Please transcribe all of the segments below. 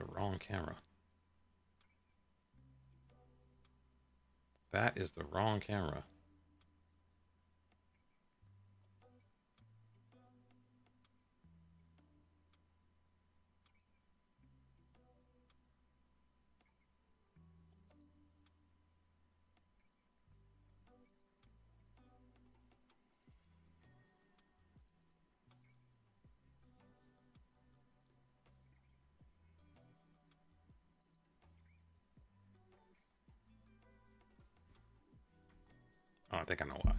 the wrong camera. That is the wrong camera. Oh, I think I know why.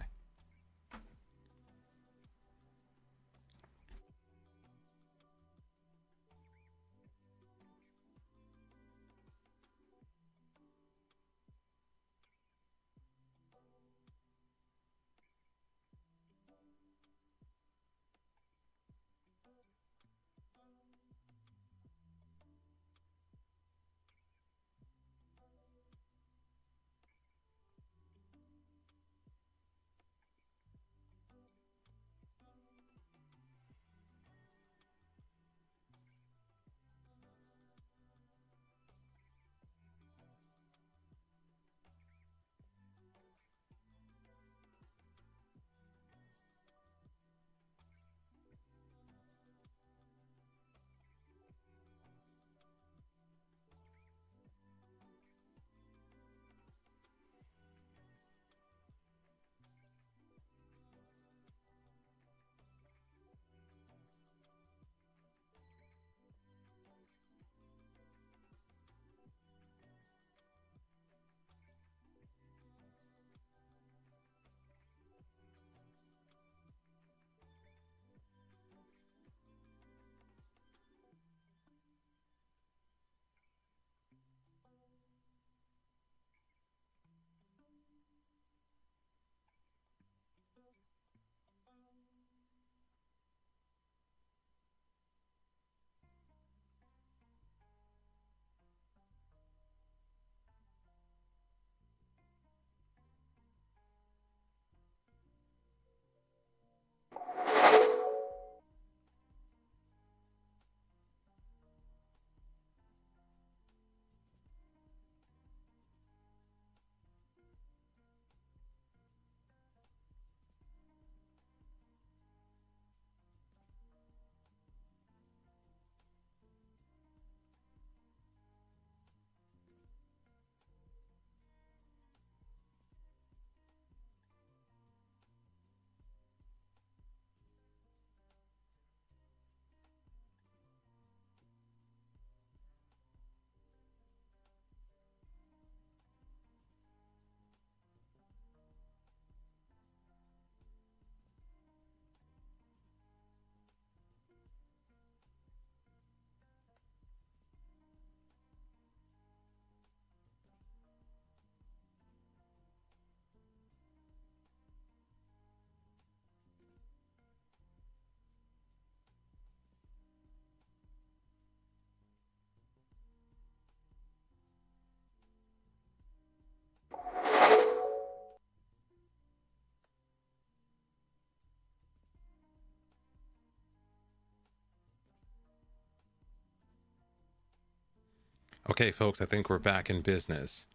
Okay, folks, I think we're back in business.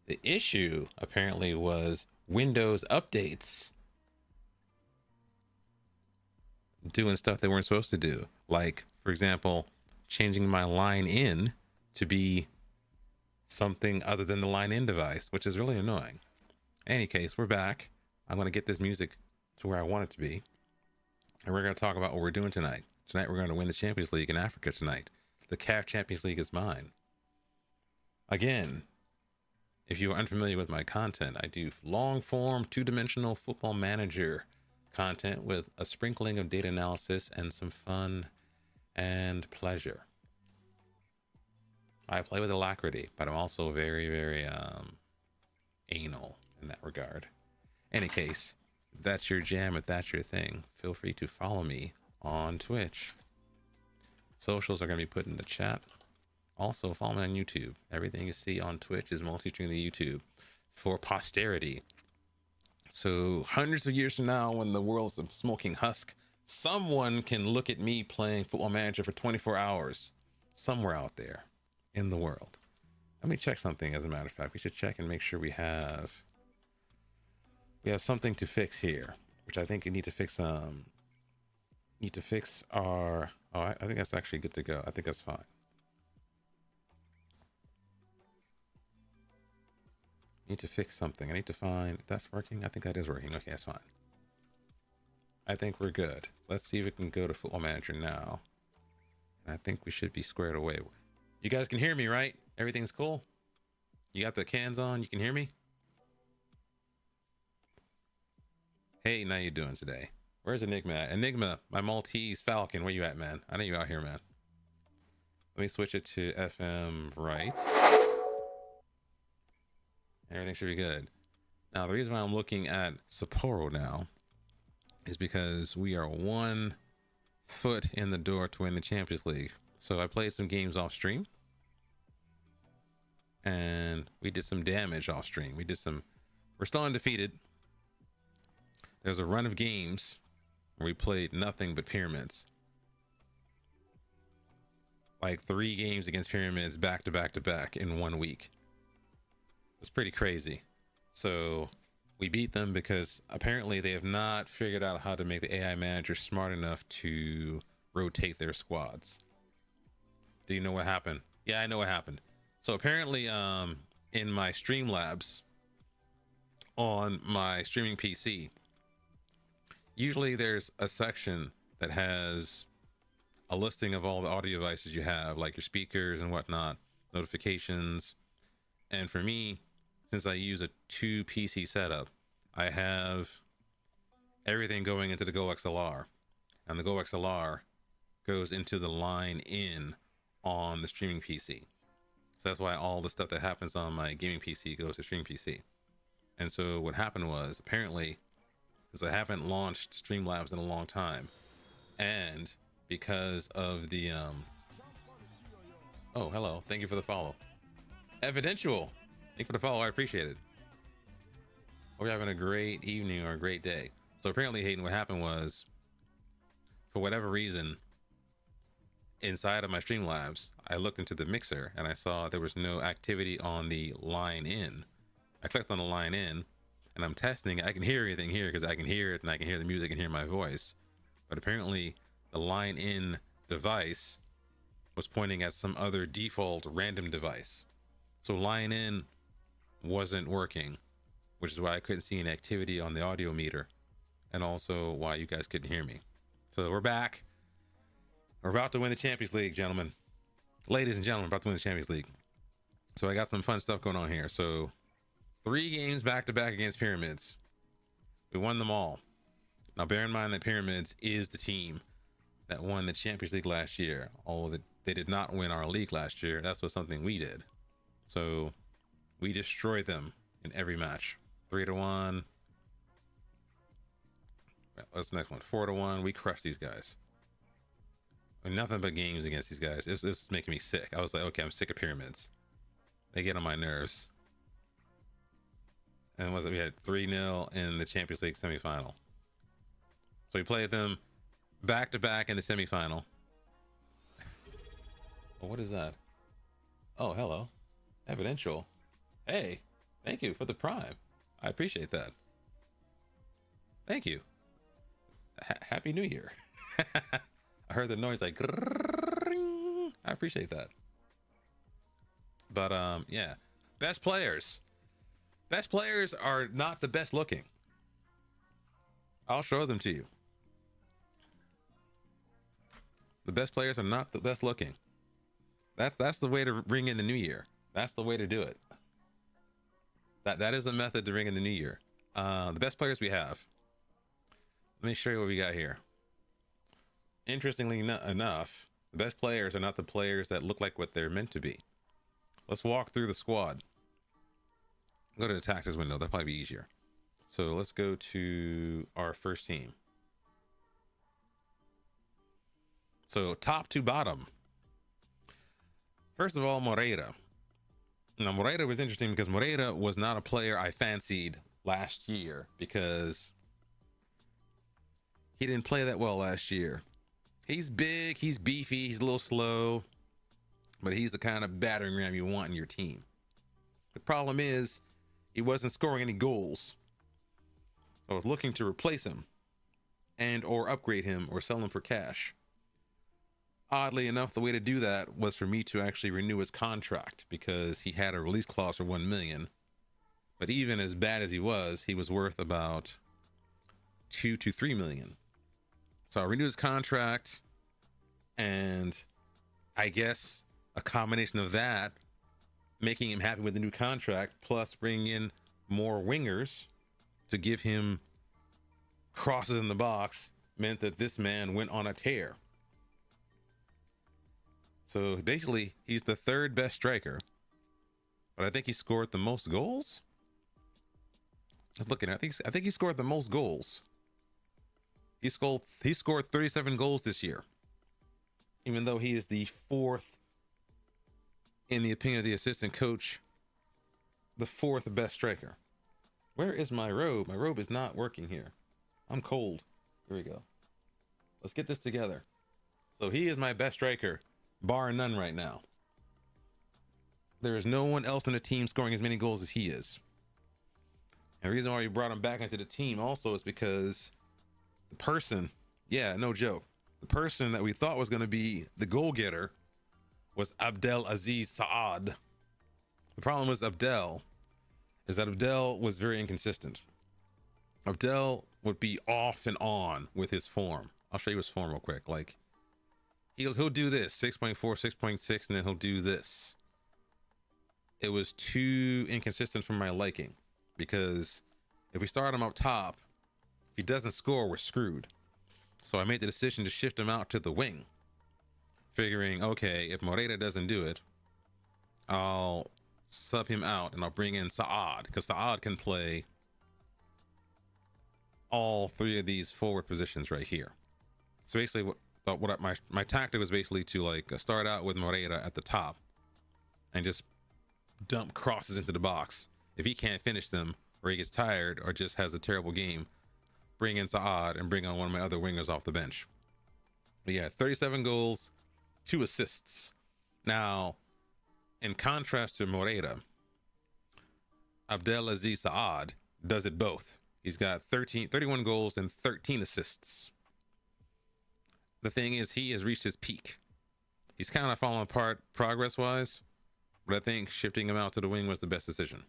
The issue apparently was Windows updates doing stuff they weren't supposed to do. Like, for example, changing my line in to be something other than the line in device, which is really annoying. In any case, we're back. I'm going to get this music to where I want it to be. And we're going to talk about what we're doing tonight. Tonight, we're going to win the Champions League in Africa tonight. The CAF Champions League is mine. Again, if you are unfamiliar with my content, I do long form, two-dimensional football manager content with a sprinkling of data analysis and some fun and pleasure. I play with alacrity, but I'm also very, very anal in that regard. Any case, if that's your jam, if that's your thing, feel free to follow me on Twitch. Socials are going to be put in the chat. Also, follow me on YouTube. Everything you see on Twitch is multi-streamed to YouTube for posterity. So hundreds of years from now, when the world's a smoking husk, someone can look at me playing Football Manager for 24 hours somewhere out there. in the world. Let me check something. As a matter of fact, we should check and make sure we have something to fix here, which I think we need to fix. Need to fix our. Oh, I think that's actually good to go. I think that's fine. Need to fix something. I need to find if that's working. I think that is working. Okay, that's fine. I think we're good. Let's see if we can go to Football Manager now. And I think we should be squared away. You guys can hear me, right? Everything's cool? You got the cans on? You can hear me? Hey, how you doing today? Where's Enigma at? Enigma, my Maltese Falcon. Where you at, man? I know you out here, man. Let me switch it to FM right. Everything should be good. Now, the reason why I'm looking at Sapporo now is because we are 1 foot in the door to win the Champions League. So I played some games off stream. And we did some damage off stream. We're still undefeated. There's a run of games where we played nothing but pyramids. Like 3 games against pyramids back to back to back in 1 week. It's pretty crazy. So we beat them because apparently they have not figured out how to make the AI manager smart enough to rotate their squads. Do you know what happened? Yeah, I know what happened. So apparently in my Streamlabs on my streaming PC, usually there's a section that has a listing of all the audio devices you have, like your speakers and whatnot, notifications. And for me, since I use a 2 PC setup, I have everything going into the Go XLR, and the Go XLR goes into the line in on the streaming PC. So that's why all the stuff that happens on my gaming PC goes to stream PC. And so what happened was, apparently, because I haven't launched Streamlabs in a long time, and because of the oh, hello, thank you for the follow. Evidential, thank you for the follow, I appreciate it. Hope you're having a great evening or a great day. So apparently, Hayden, what happened was, for whatever reason, inside of my Streamlabs, I looked into the mixer and I saw there was no activity on the line in. I clicked on the line in and I'm testing. I can hear anything here because I can hear it and I can hear the music and hear my voice. But apparently the line in device was pointing at some other default random device. So line in wasn't working, which is why I couldn't see any activity on the audio meter, and also why you guys couldn't hear me. So we're back. We're about to win the Champions League, gentlemen. Ladies and gentlemen, about to win the Champions League. So I got some fun stuff going on here. So 3 games back to back against Pyramids. We won them all. Now bear in mind that Pyramids is the team that won the Champions League last year. Although they did not win our league last year. That's what something we did. So we destroyed them in every match. 3-1. What's the next one? 4-1. We crushed these guys. I mean, nothing but games against these guys. It's making me sick. I was like, okay, I'm sick of Pyramids. They get on my nerves. And we had 3-0 in the Champions League semifinal. So we played them back to back in the semifinal. Oh, what is that? Oh, hello. Evidential. Hey, thank you for the Prime. I appreciate that. Thank you. Happy New Year. I heard the noise like grrrring. I appreciate that. But yeah, best players are not the best looking. I'll show them to you. The best players are not the best looking. That's the way to ring in the new year. That's the way to do it. That is the method to ring in the new year. The best players we have. Let me show you what we got here. Interestingly enough, the best players are not the players that look like what they're meant to be. Let's walk through the squad. Go to the tactics window. That'll probably be easier. So let's go to our first team. So top to bottom. First of all, Moreira. Now, Moreira was interesting because Moreira was not a player I fancied last year because he didn't play that well last year. He's big, he's beefy, he's a little slow. but he's the kind of battering ram you want in your team. The problem is he wasn't scoring any goals. So I was looking to replace him and or upgrade him or sell him for cash. Oddly enough, the way to do that was for me to actually renew his contract because he had a release clause for 1 million. But even as bad as he was worth about 2 to 3 million. So I renewed his contract, and I guess a combination of that, making him happy with the new contract, plus bringing in more wingers to give him crosses in the box, meant that this man went on a tear. So basically, he's the third best striker, but I think he scored the most goals. Just looking at, I think he scored the most goals. He scored 37 goals this year, even though he is the fourth, in the opinion of the assistant coach, the fourth best striker. Where is my robe? My robe is not working here. I'm cold. Here we go. Let's get this together. So he is my best striker, bar none right now. There is no one else in the team scoring as many goals as he is. And the reason why we brought him back into the team also is because the person, yeah, no joke, the person that we thought was going to be the goal getter was Abdel Aziz Saad. The problem with Abdel is that Abdel was very inconsistent. Abdel would be off and on with his form. I'll show you his form real quick. Like, he'll do this 6.4, 6.6, and then he'll do this. It was too inconsistent for my liking, because if we start him up top, if he doesn't score, we're screwed. So I made the decision to shift him out to the wing, figuring, okay, if Moreta doesn't do it, I'll sub him out and I'll bring in Saad, because Saad can play all three of these forward positions right here. So basically, my tactic was basically to like start out with Moreta at the top and just dump crosses into the box. If he can't finish them, or he gets tired, or just has a terrible game, bring in Saad and bring on one of my other wingers off the bench. But yeah, 37 goals, 2 assists. Now, in contrast to Moreta, Abdelaziz Saad does it both. He's got 31 goals and 13 assists. The thing is, he has reached his peak. He's kind of fallen apart progress-wise, but I think shifting him out to the wing was the best decision.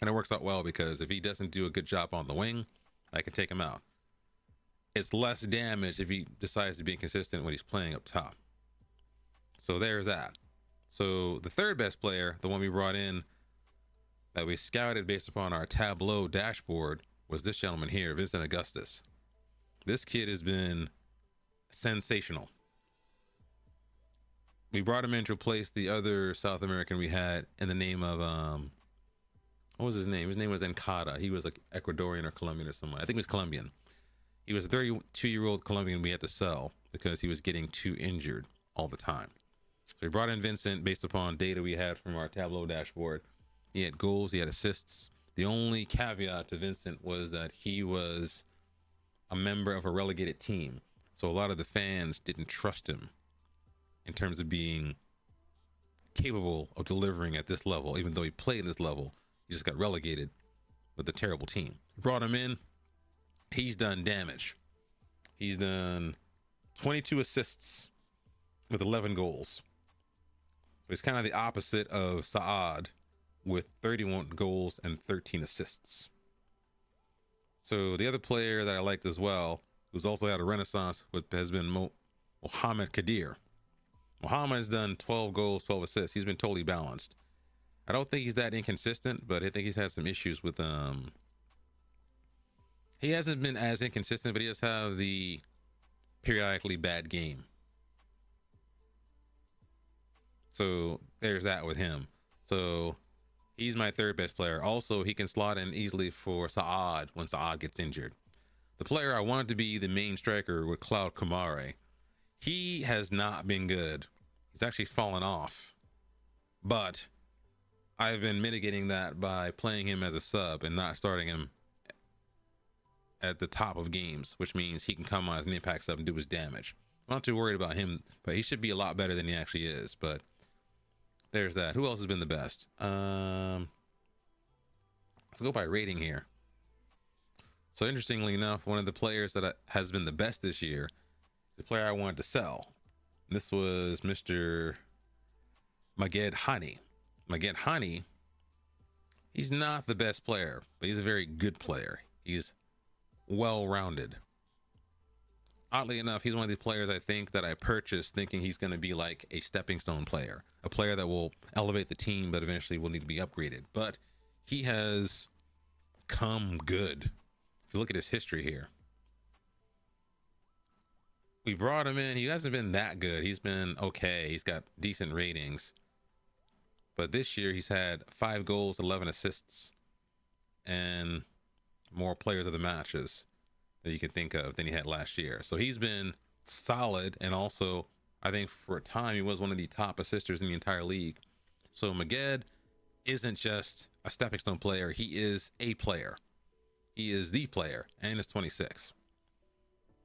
And it works out well, because if he doesn't do a good job on the wing, I can take him out. It's less damage if he decides to be inconsistent when he's playing up top. So there's that. So the third best player, the one we brought in, that we scouted based upon our Tableau dashboard, was this gentleman here, Vincent Augustus. This kid has been sensational. We brought him in to replace the other South American we had in the name of, what was his name? His name was Encada. He was like Ecuadorian or Colombian or someone. I think he was Colombian. He was a 32-year-old Colombian we had to sell because he was getting too injured all the time. So we brought in Vincent based upon data we had from our Tableau dashboard. He had goals, he had assists. The only caveat to Vincent was that he was a member of a relegated team. So a lot of the fans didn't trust him in terms of being capable of delivering at this level. Even though he played this level, he just got relegated with a terrible team. We brought him in. He's done damage. He's done 22 assists with 11 goals. So he's kind of the opposite of Saad, with 31 goals and 13 assists. So the other player that I liked as well, who's also had a renaissance, has been Mohamed Kadir. Mohamed's done 12 goals, 12 assists. He's been totally balanced. I don't think he's that inconsistent, but I think he's had some issues with he hasn't been as inconsistent, but he does have the periodically bad game. So there's that with him. So he's my third best player. Also, he can slot in easily for Saad when Saad gets injured. The player I wanted to be the main striker with Claude Kumare, he has not been good. He's actually fallen off. But I've been mitigating that by playing him as a sub and not starting him at the top of games, which means he can come on as an impact sub and do his damage. I'm not too worried about him, but he should be a lot better than he actually is. But there's that. Who else has been the best? Let's go by rating here. So interestingly enough, one of the players that has been the best this year is the player I wanted to sell. This was Mr. Maged Hani. Maged Hani, he's not the best player, but he's a very good player. He's well-rounded. Oddly enough, he's one of these players I think that I purchased thinking he's going to be like a stepping stone player, a player that will elevate the team, but eventually will need to be upgraded. But he has come good. If you look at his history here, we brought him in. He hasn't been that good. He's been okay. He's got decent ratings. But this year he's had 5 goals, 11 assists, and more players of the matches that you can think of than he had last year. So he's been solid, and also I think for a time he was one of the top assisters in the entire league. So Maged isn't just a stepping stone player, he is a player. He is the player, and it's 26.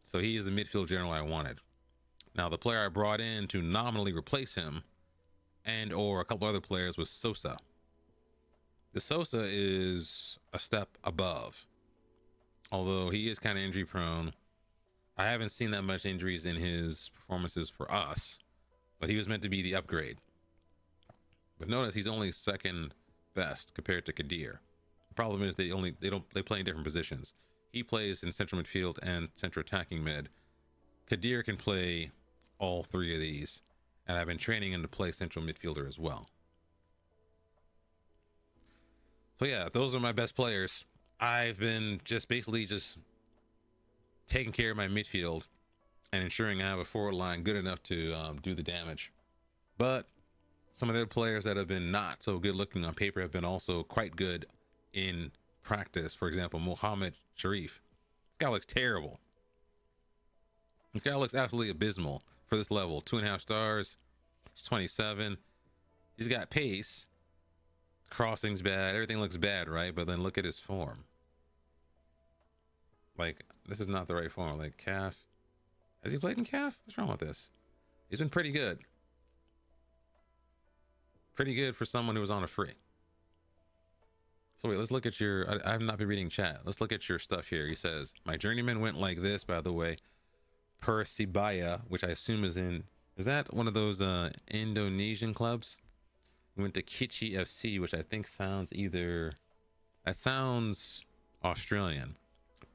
So he is the midfield general I wanted. Now the player I brought in to nominally replace him and or a couple other players was Sosa. The Sosa is a step above, although he is kind of injury prone. I haven't seen that much injuries in his performances for us, but he was meant to be the upgrade. But notice he's only second best compared to Kadir. The problem is they play in different positions. He plays in central midfield and central attacking mid. Kadir can play all 3 of these, and I've been training him to play central midfielder as well. So yeah, those are my best players. I've been basically taking care of my midfield and ensuring I have a forward line good enough to do the damage. But some of the players that have been not so good looking on paper have been also quite good in practice. For example, Mohammed Sharif. This guy looks terrible. This guy looks absolutely abysmal for this level. 2.5 stars. He's 27. He's got pace. Crossing's bad. Everything looks bad, right? But then look at his form. Like, this is not the right form. Like, CAF. Has he played in CAF? What's wrong with this? He's been pretty good. Pretty good for someone who was on a free. So wait, let's look at your... I have not been reading chat. Let's look at your stuff here. He says, my journeyman went like this, by the way. Persibaya, which I assume is in... Is that one of those Indonesian clubs? We went to Kichi FC, which I think sounds either... That sounds Australian.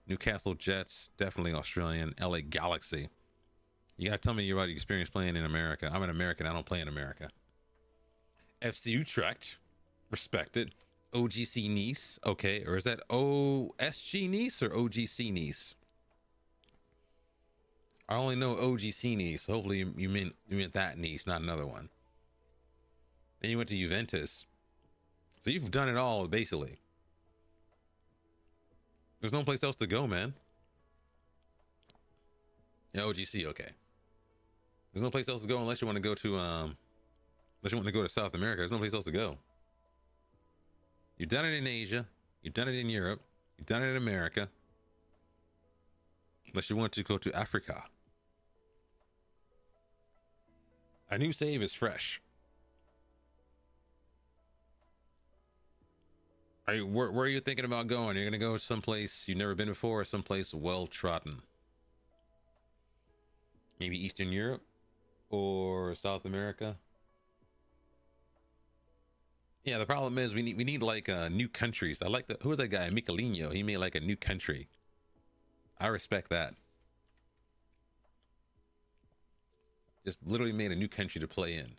Newcastle Jets, definitely Australian. LA Galaxy. You gotta tell me about your experience playing in America. I'm an American. I don't play in America. FC Utrecht. Respected. OGC Nice. Okay. Or is that OSG Nice or OGC Nice? I only know OGC Nice. Hopefully you meant that Nice, not another one. Then you went to Juventus. So you've done it all, basically. There's no place else to go, man. Yeah, OGC, okay. There's no place else to go unless you want to go to South America. There's no place else to go. You've done it in Asia. You've done it in Europe. You've done it in America. Unless you want to go to Africa. A new save is fresh. Where are you thinking about going? You're going to go someplace you've never been before, or someplace well-trodden? Maybe Eastern Europe or South America? Yeah, the problem is we need like new countries. I like who was that guy? Michelino. He made like a new country. I respect that. Just literally made a new country to play in.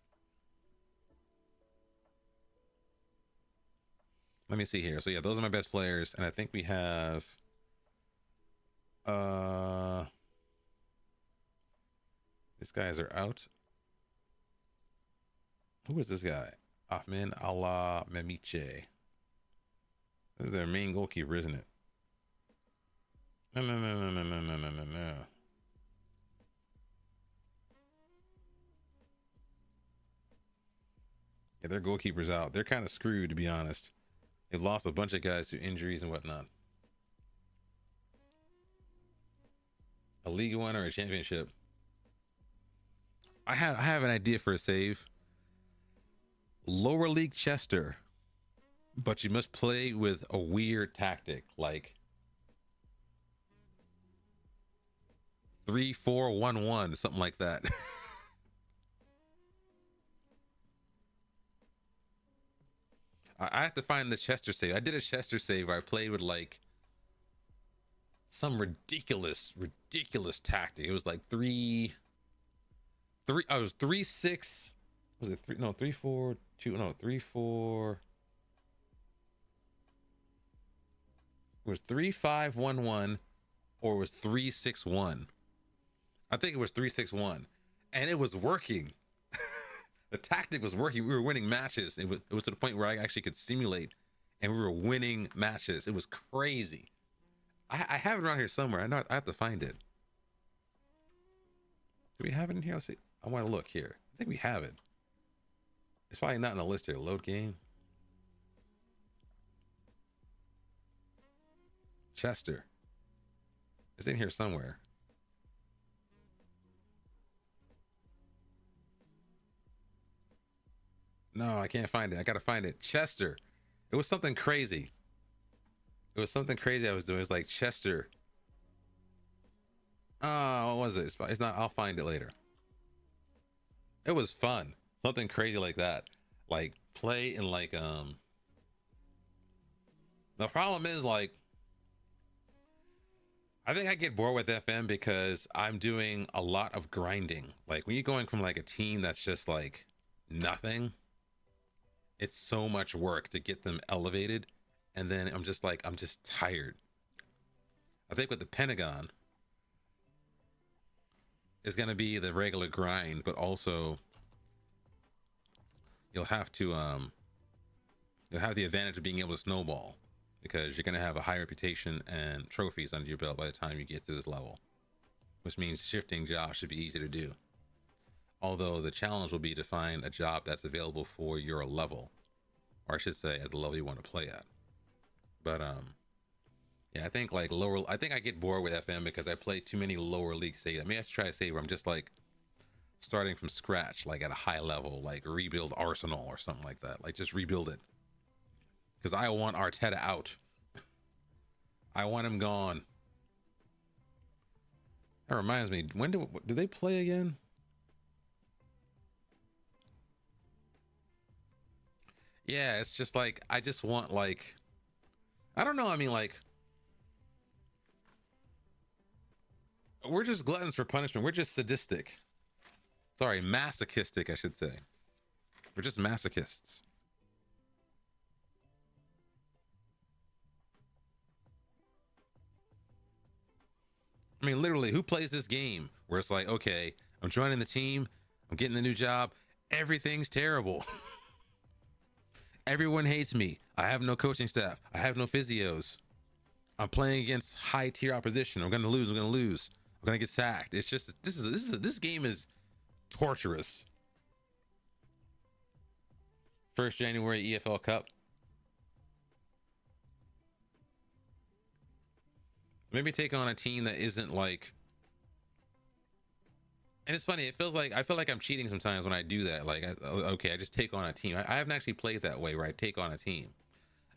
Let me see here. So yeah, those are my best players, and I think we have these guys are out. Who is this guy? Ahmed Allah Memiche. This is their main goalkeeper, isn't it? No. Yeah, their goalkeeper's out. They're kind of screwed, to be honest. They've lost a bunch of guys to injuries and whatnot. A League One or a championship? I have an idea for a save. Lower League Chester, but you must play with a weird tactic, like 3-4-1-1, something like that. I have to find the Chester save. I did a Chester save where I played with like some ridiculous tactic. It was like three. I was 3-6. Was it three? No, 3-4-2. No, 3-4. It was 3-5-1-1, or it was 3-6-1. I think it was 3-6-1, and it was working. The tactic was working. We were winning matches. It was to the point where I actually could simulate, and we were winning matches. It was crazy. I have it around here somewhere. I know I have to find it. Do we have it in here? Let's see. I want to look here. I think we have it. It's probably not in the list here. Load game. Chester. It's in here somewhere. No, I can't find it. I gotta find it. Chester. It was something crazy. It was something crazy I was doing. It's like Chester. Oh, what was it? It's not. I'll find it later. It was fun. Something crazy like that. Like play in like The problem is like I think I get bored with FM because I'm doing a lot of grinding. Like when you're going from like a team that's just like nothing, it's so much work to get them elevated, and then I'm just tired. I think with the Pentagon is going to be the regular grind, but also you'll have to you'll have the advantage of being able to snowball because you're going to have a high reputation and trophies under your belt by the time you get to this level, which means shifting jobs should be easy to do. Although the challenge will be to find a job that's available for your level, or I should say at the level you want to play at. But yeah, I think like lower. I think I get bored with FM because I play too many lower league saves. I mean, I should try to say where I'm just like starting from scratch, like at a high level, like rebuild Arsenal or something like that. Like just rebuild it. Because I want Arteta out. I want him gone. That reminds me, when do they play again? Yeah, it's just like I just want like I don't know. I mean, like we're just gluttons for punishment. We're just sadistic. Sorry, masochistic, I should say. We're just masochists. I mean, literally, who plays this game where it's like, okay, I'm joining the team, I'm getting the new job, everything's terrible. Everyone hates me. I have no coaching staff. I have no physios. I'm playing against high tier opposition. I'm gonna lose. I'm gonna get sacked. It's just this game is torturous. 1st January EFL Cup. Maybe take on a team that isn't like. And it's funny. I feel like I'm cheating sometimes when I do that. Like, okay, I just take on a team. I haven't actually played that way where I take on a team.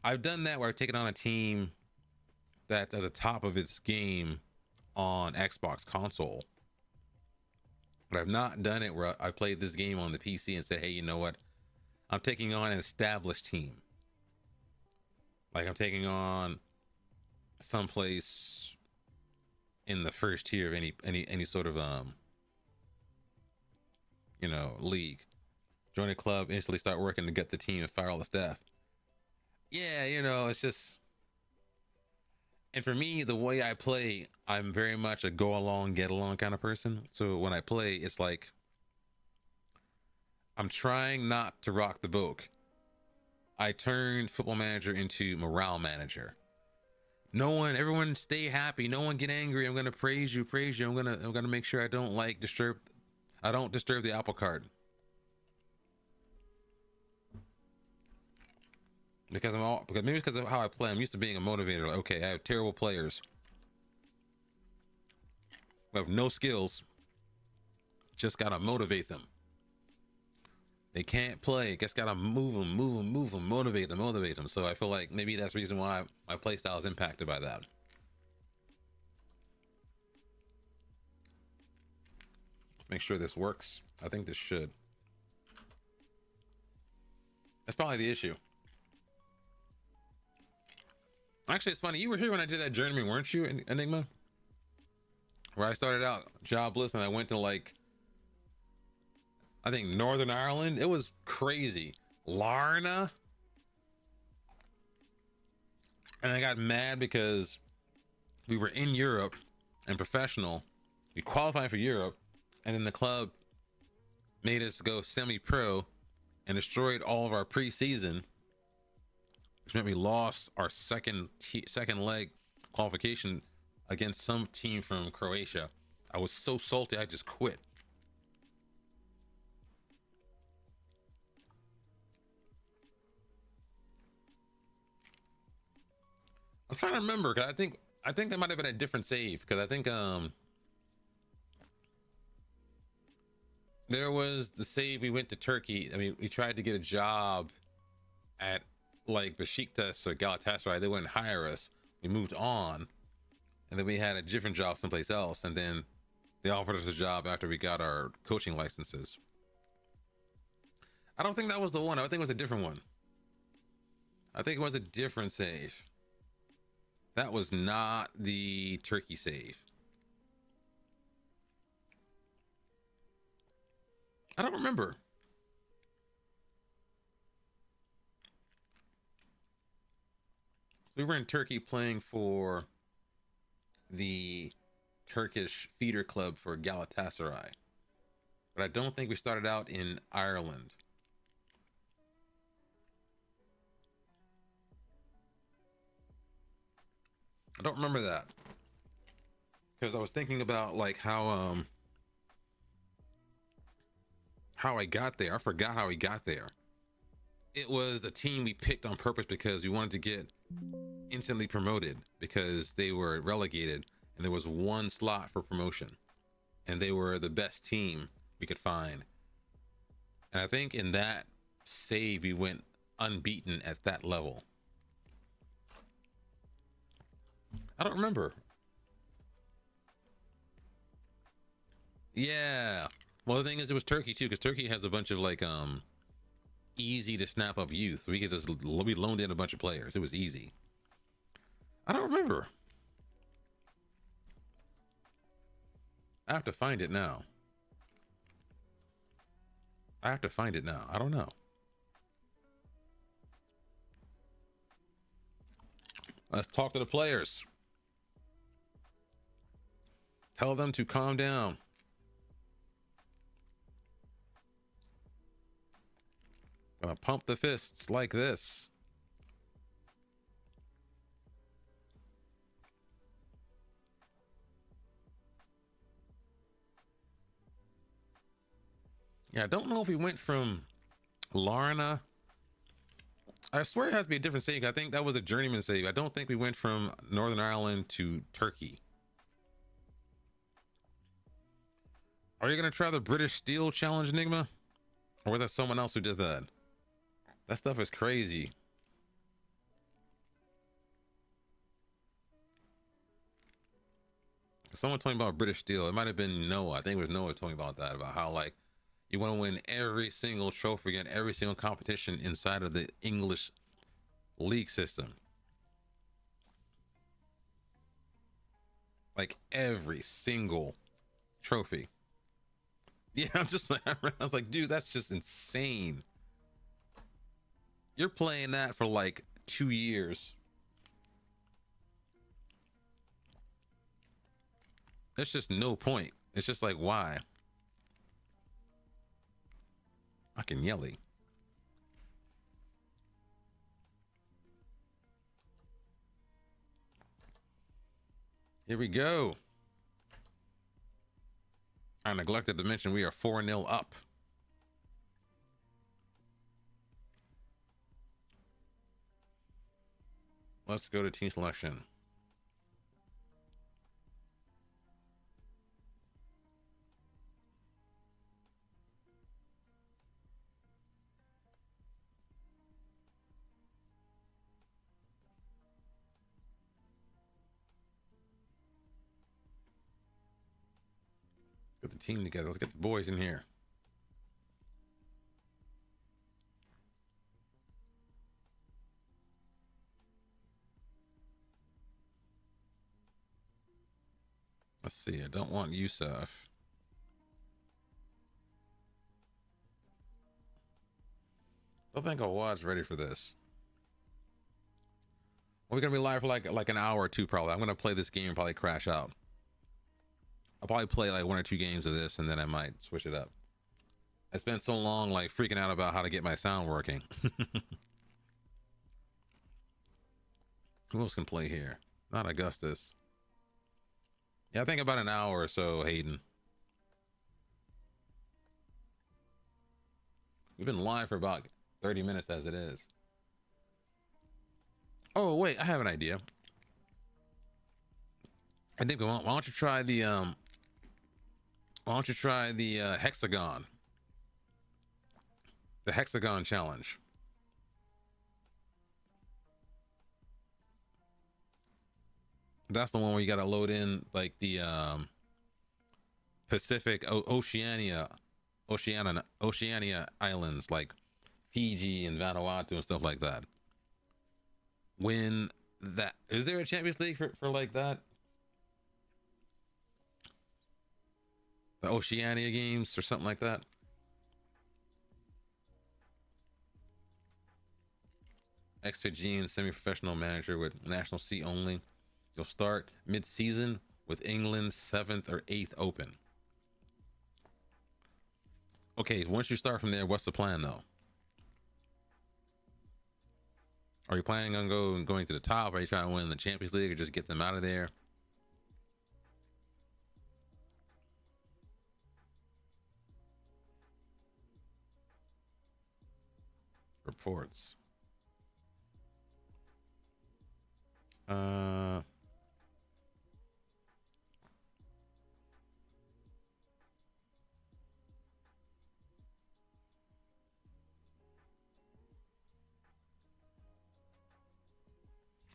I've done that where I've taken on a team that's at the top of its game on Xbox console. But I've not done it where I played this game on the PC and said, hey, you know what? I'm taking on an established team. Like I'm taking on someplace in the first tier of any sort of league. Join a club, instantly start working to get the team and fire all the staff. Yeah, it's just. And for me, the way I play, I'm very much a go along, get along kind of person. So when I play, it's like I'm trying not to rock the boat. I turned Football Manager into morale manager. Everyone stay happy. No one get angry. I'm gonna praise you. I'm gonna make sure I don't disturb the apple cart. Because maybe it's because of how I play. I'm used to being a motivator. Like, okay, I have terrible players who have no skills, Just gotta motivate them. They can't play. Just gotta move them, motivate them. So I feel like maybe that's the reason why my playstyle is impacted by that. Let's make sure this works. I think this should. That's probably the issue. Actually, it's funny. You were here when I did that journeyman, weren't you, Enigma? Where I started out jobless and I went to, like, I think Northern Ireland. It was crazy. Larna. And I got mad because we were in Europe and professional. We qualified for Europe, and then the club made us go semi-pro and destroyed all of our preseason, which meant we lost our second leg qualification against some team from Croatia. I was so salty, I just quit. I'm trying to remember, because I think that might have been a different save, because I think there was the save we went to Turkey. I mean, we tried to get a job at like Besiktas or Galatasaray. They wouldn't hire us. We moved on, and then we had a different job someplace else, and then they offered us a job after we got our coaching licenses. I don't think that was the one. I think it was a different one. I think it was a different save. That was not the Turkey save. I don't remember. We were in Turkey playing for the Turkish feeder club for Galatasaray. But I don't think we started out in Ireland. I don't remember that. Because I was thinking about like how I got there. I forgot how we got there. It was a team we picked on purpose because we wanted to get instantly promoted because they were relegated and there was one slot for promotion and they were the best team we could find. And I think in that save we went unbeaten at that level. I don't remember. Yeah. Well, the thing is, it was Turkey too, because Turkey has a bunch of like easy to snap up youth. So we could just we loaned in a bunch of players. It was easy. I don't remember. I have to find it now. I don't know. Let's talk to the players. Tell them to calm down. Gonna pump the fists like this. Yeah, I don't know if we went from Larna. I swear it has to be a different save. I think that was a journeyman save. I don't think we went from Northern Ireland to Turkey. Are you gonna try the British Steel Challenge, Enigma? Or was that someone else who did that? That stuff is crazy. Someone told me about British Steel. It might have been Noah. I think it was Noah told me about that, about how like you want to win every single trophy and every single competition inside of the English league system. Like every single trophy. Yeah, I'm just like, I was like, dude, that's just insane. You're playing that for like 2 years. There's just no point. It's just like, why? Fucking yelly. Here we go. I neglected to mention we are 4-0 up. Let's go to team selection. Get the team together. Let's get the boys in here. Let's see. I don't want Yusuf. I don't think Awad's ready for this. We're gonna be live for like an hour or two probably. I'm gonna play this game and probably crash out. I'll probably play like 1 or 2 games of this and then I might switch it up. I spent so long like freaking out about how to get my sound working. Who else can play here? Not Augustus. Yeah, I think about an hour or so, Hayden. We've been live for about 30 minutes as it is. Oh wait, I have an idea. I think why don't you try the hexagon? The hexagon challenge. That's the one where you got to load in like the Pacific Oceania islands like Fiji and Vanuatu and stuff like that. When that is there a Champions League for like that? The Oceania games or something like that? Ex-Fijian semi-professional manager with national seat only. You'll start mid-season with England's 7th or 8th Open. Okay, once you start from there, what's the plan though? Are you planning on going to the top? Are you trying to win the Champions League or just get them out of there? Reports.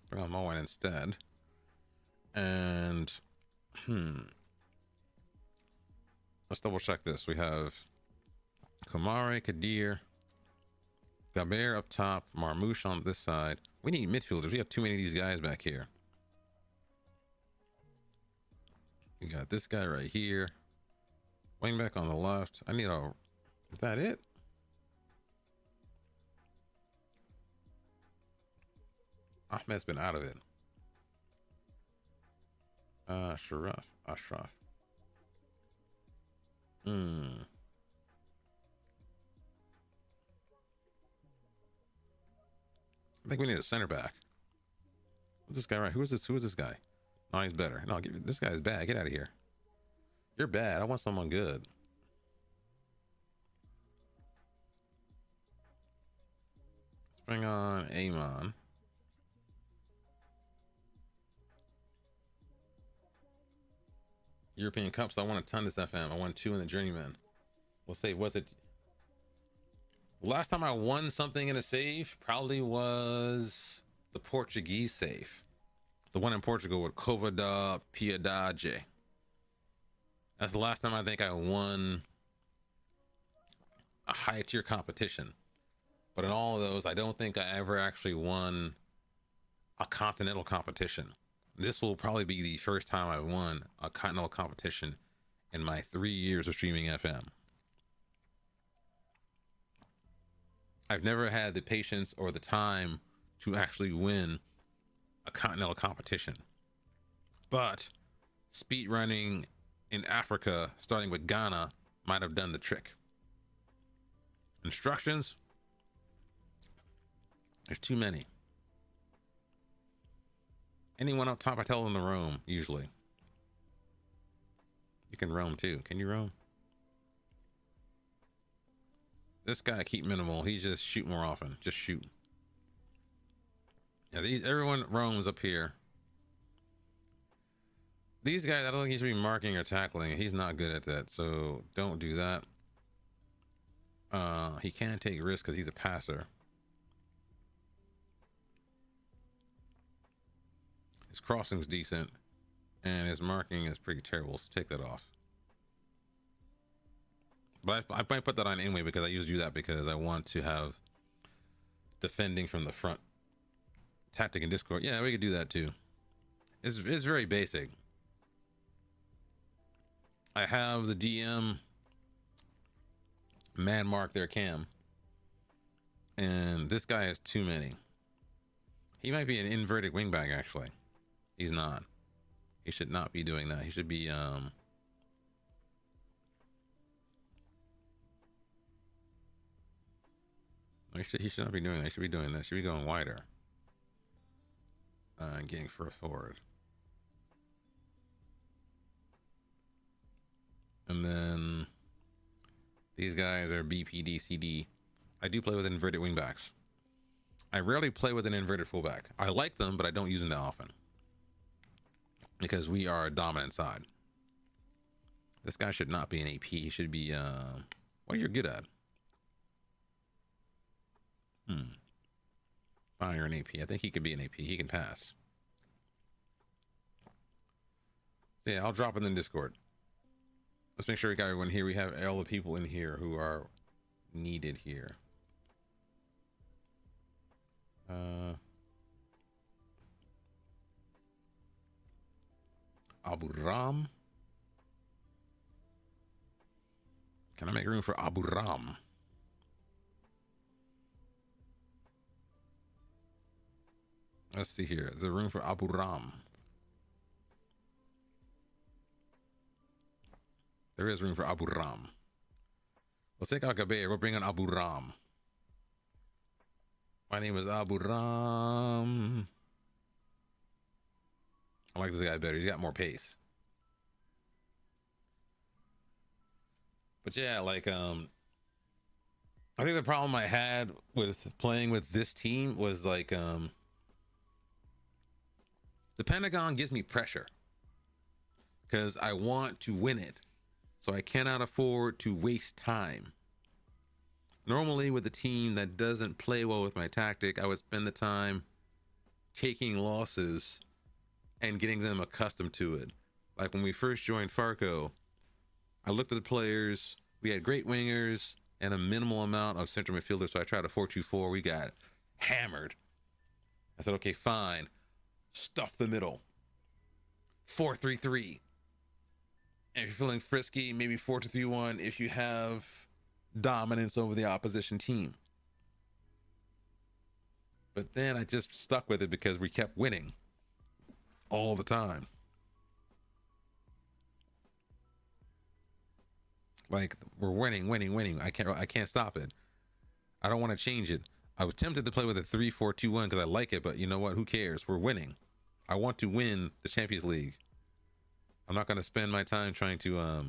Bring on Moen instead. And let's double check this. We have Kamare, Kadir, Gaber up top, Marmouche on this side. We need midfielders. We have too many of these guys back here. We got this guy right here. Wing back on the left. I need a... Is that it? Ahmed's been out of it. Ashraf. I think we need a center back. What's this guy right? Who is this guy? No, he's better. No, this guy's bad. Get out of here. You're bad. I want someone good. Let's bring on Amon. European Cups. I won a ton this FM. I won 2 in the Journeyman. We'll say, was it... Last time I won something in a save probably was the Portuguese save. The one in Portugal with Cova da Piedade. That's the last time I think I won a high tier competition. But in all of those, I don't think I ever actually won a continental competition. This will probably be the first time I won a continental competition in my 3 years of streaming FM. I've never had the patience or the time to actually win a continental competition. But speed running in Africa, starting with Ghana, might have done the trick. Instructions? There's too many. Anyone up top, I tell them to roam, usually. You can roam too. Can you roam? This guy, keep minimal. He just shoot more often. Just shoot. Yeah, everyone roams up here. These guys, I don't think he should be marking or tackling. He's not good at that, so don't do that. He can't take risks because he's a passer. His crossing's decent, and his marking is pretty terrible, so take that off. But I might put that on anyway because I usually do that because I want to have defending from the front. Tactic and Discord. Yeah, we could do that too. It's very basic. I have the DM man mark their cam. And this guy has too many. He might be an inverted wingback, actually. He's not. He should not be doing that. He should be, he should not be doing that. He should be doing that. He should be going wider. And getting forward. And then these guys are BPD, CD. I do play with inverted wingbacks. I rarely play with an inverted fullback. I like them, but I don't use them that often. Because we are a dominant side. This guy should not be an AP. He should be, what you're good at. Fire an AP. I think he could be an AP. He can pass. So yeah, I'll drop it in Discord. Let's make sure we got everyone here. We have all the people in here who are needed here. Abu Ram. Can I make room for Abu Ram? Let's see here. Is there room for Abu Ram? There is room for Abu Ram. Let's take out Gabeir. We'll bring in Abu Ram. My name is Abu Ram. I like this guy better. He's got more pace. But yeah, like, I think the problem I had with playing with this team was like, the Pentagon gives me pressure because I want to win it. So I cannot afford to waste time. Normally with a team that doesn't play well with my tactic, I would spend the time taking losses and getting them accustomed to it. Like when we first joined Pharco, I looked at the players. We had great wingers and a minimal amount of central midfielders. So I tried a 4-2-4. We got hammered. I said, okay, fine. Stuff the middle. 4-3-3. And if you're feeling frisky, maybe 4-2-3-1 if you have dominance over the opposition team. But then I just stuck with it because we kept winning all the time. Like we're winning. I can't stop it. I don't want to change it. I was tempted to play with a 3-4-2-1 because I like it, but you know what? Who cares? We're winning. I want to win the Champions League. I'm not going to spend my time trying to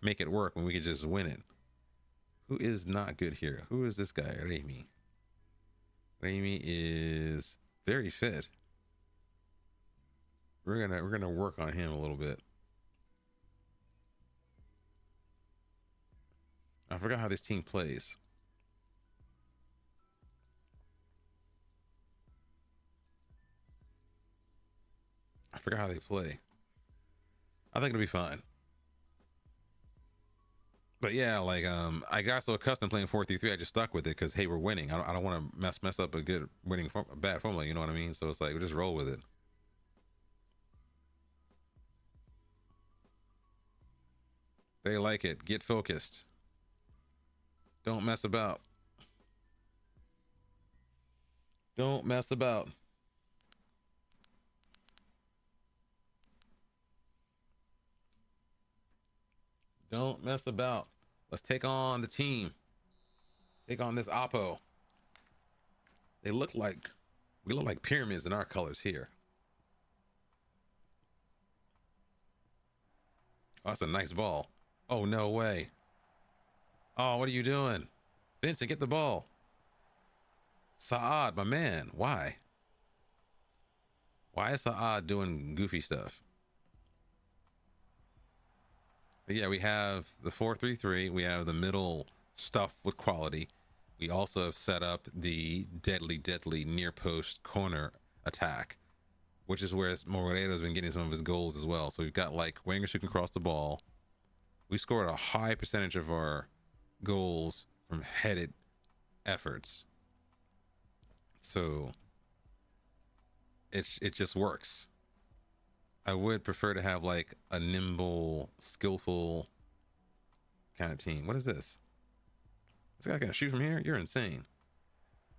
make it work when we could just win it. Who is not good here? Who is this guy? Raimi. Raimi is very fit. We're gonna work on him a little bit. I forgot how this team plays. I forgot how they play. I think it'll be fine. But yeah, like I got so accustomed playing 4-3-3, I just stuck with it because hey, we're winning. I don't want to mess up a good winning bad formula. You know what I mean? So it's like we just roll with it. They like it. Get focused. Don't mess about. Don't mess about. Don't mess about. Let's take on the team. Take on this Oppo. We look like pyramids in our colors here. Oh, that's a nice ball. Oh, no way. Oh, what are you doing? Vincent, get the ball. Saad, my man. Why? Why is Saad doing goofy stuff? But yeah, we have the 4-3-3. We have the middle stuff with quality. We also have set up the deadly near post corner attack, which is where Moreira's been getting some of his goals as well. So we've got like wingers who can cross the ball. We scored a high percentage of our goals from headed efforts. So it just works. I would prefer to have like a nimble, skillful kind of team. What is this? This guy can shoot from here? You're insane.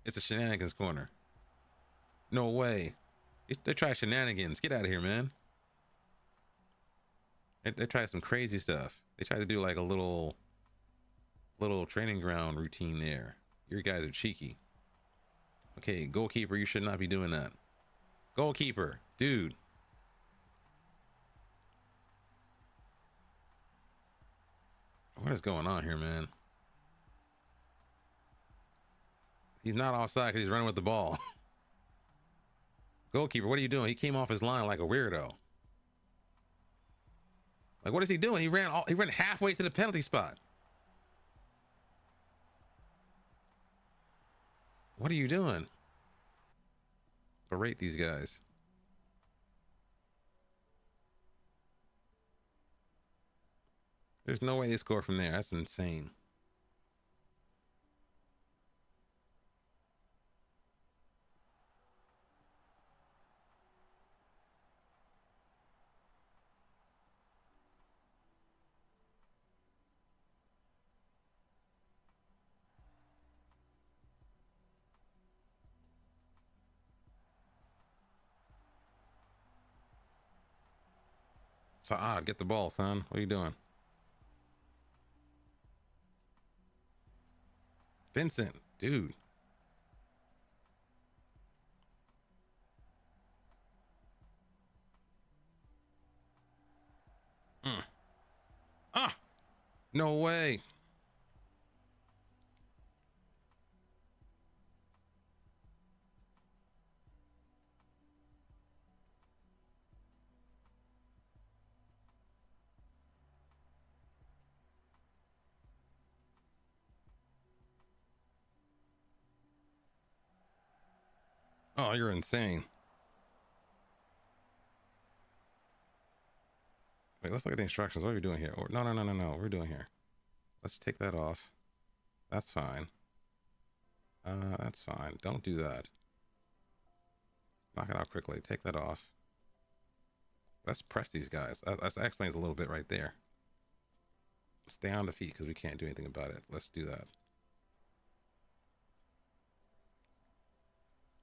It's a shenanigans corner. No way. They try shenanigans. Get out of here, man. They try some crazy stuff. They try to do like a little training ground routine there. Your guys are cheeky. Okay, goalkeeper, you should not be doing that. Goalkeeper, dude. What is going on here, man? He's not offside because he's running with the ball. Goalkeeper, what are you doing? He came off his line like a weirdo. Like, what is he doing? He ran halfway to the penalty spot. What are you doing? Berate these guys. There's no way they score from there. That's insane. Saad, get the ball, son. What are you doing? Vincent, dude. Ah, no way. Oh, you're insane. Wait, let's look at the instructions. What are we doing here? No. What are we doing here? Let's take that off. That's fine. That's fine. Don't do that. Knock it out quickly. Take that off. Let's press these guys. That explains a little bit right there. Stay on the feet because we can't do anything about it. Let's do that.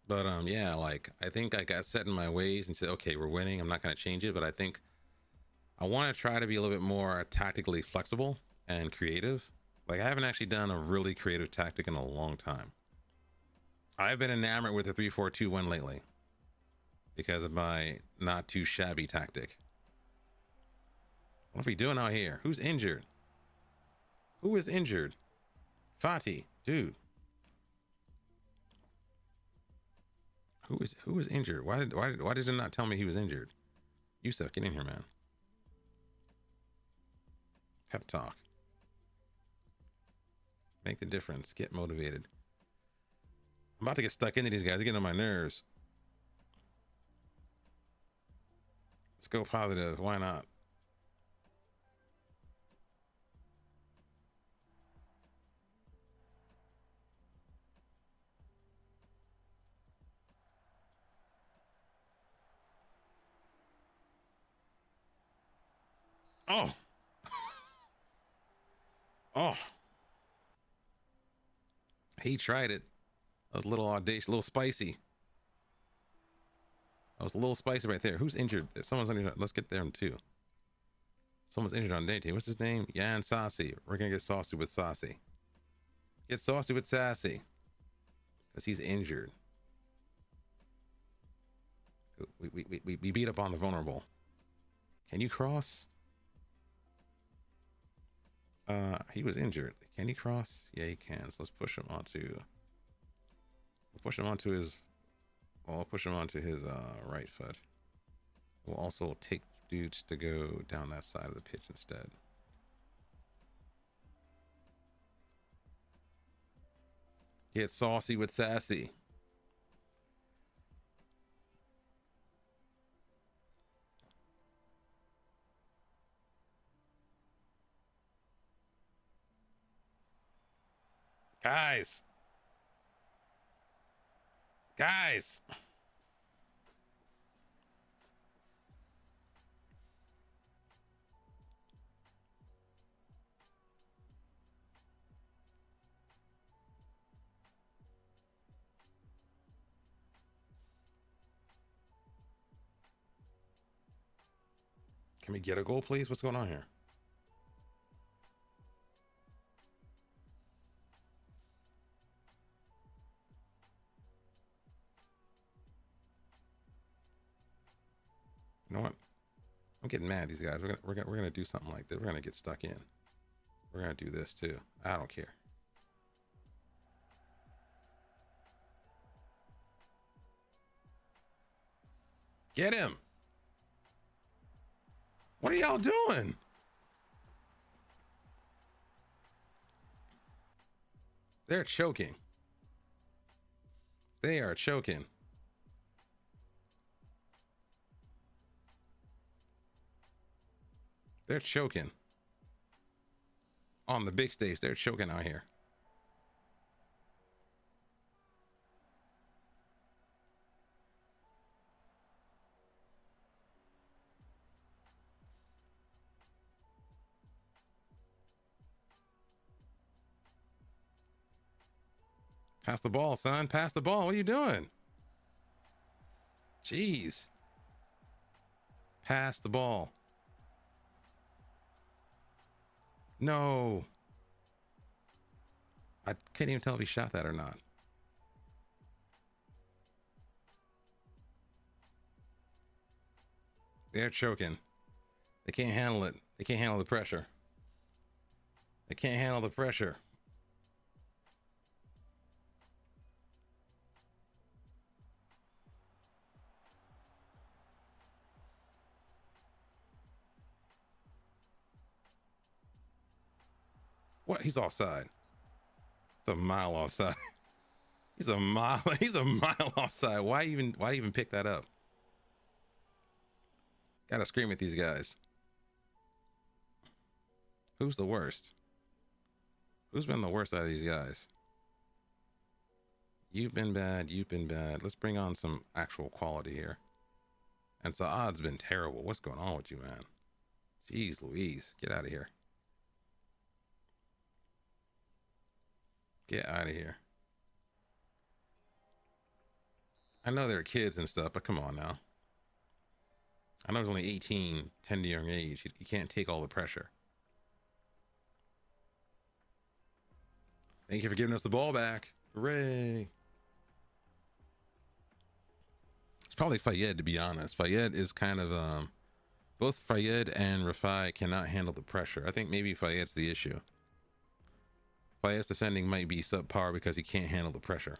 But yeah, like I think I got set in my ways and said, okay, we're winning. I'm not going to change it, but I think I want to try to be a little bit more tactically flexible and creative. Like I haven't actually done a really creative tactic in a long time. I've been enamored with the 3-4-2-1 lately because of my not too shabby tactic. What are we doing out here? Who's injured? Who is injured? Fati, dude. Who is injured? Why did it not tell me he was injured? Yusuf, get in here, man. Pep talk. Make the difference. Get motivated. I'm about to get stuck into these guys. They're getting on my nerves. Let's go positive. Why not? Oh. Oh. He tried it. That was a little audacious, a little spicy. That was a little spicy right there. Who's injured? If someone's injured, let's get them too. Someone's injured on day team. What's his name? Yan Saucy. We're gonna get saucy with Saucy. Get saucy with Sassy. Because he's injured. We beat up on the vulnerable. Can you cross? He was injured. Can he cross? Yeah, he can. So let's push him onto. We'll push him onto his. Well, I'll push him onto his right foot. We'll also take dudes to go down that side of the pitch instead. Get saucy with Sassy. Guys. Guys. Can we get a goal, please? What's going on here? You know what? I'm getting mad at these guys. We're gonna do something like this. We're gonna get stuck in. We're gonna do this too. I don't care. Get him. What are y'all doing? They're choking. They are choking. They're choking. On the big stage, they're choking out here. Pass the ball, son. Pass the ball. What are you doing? Jeez. Pass the ball. No. I couldn't even tell if he shot that or not. They're choking. They can't handle it. They can't handle the pressure. They can't handle the pressure. What? He's offside. It's a mile offside. He's a mile offside. Why even pick that up? Gotta scream at these guys. Who's the worst? Who's been the worst out of these guys? You've been bad. You've been bad. Let's bring on some actual quality here. And Saad's been terrible. What's going on with you, man? Jeez Louise. Get out of here. Get out of here. I know they're kids and stuff, but come on now. I know he's only 18, 10 to young age. You can't take all the pressure. Thank you for giving us the ball back. Hooray. It's probably Fayed, to be honest. Fayed is kind of, both Fayed and Rafai cannot handle the pressure. I think maybe Fayed's the issue. Fayed's defending might be subpar because he can't handle the pressure.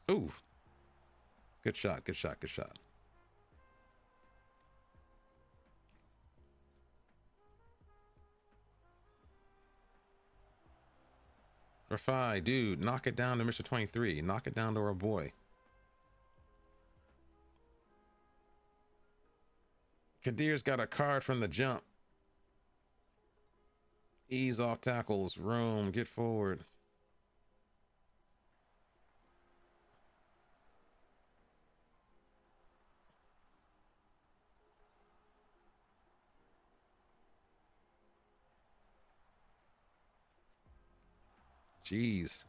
Ooh. Good shot, good shot, good shot. Rafai, dude, knock it down to Mr. 23. Knock it down to our boy. Kadir's got a card from the jump. Ease off tackles. Roam. Get forward. Jeez.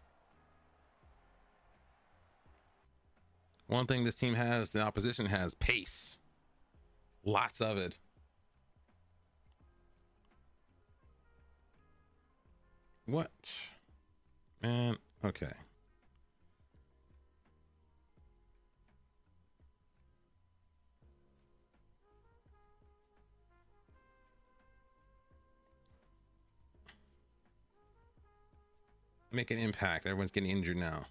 One thing this team has, the opposition has pace. Lots of it. What? Man, okay. Make an impact. Everyone's getting injured now.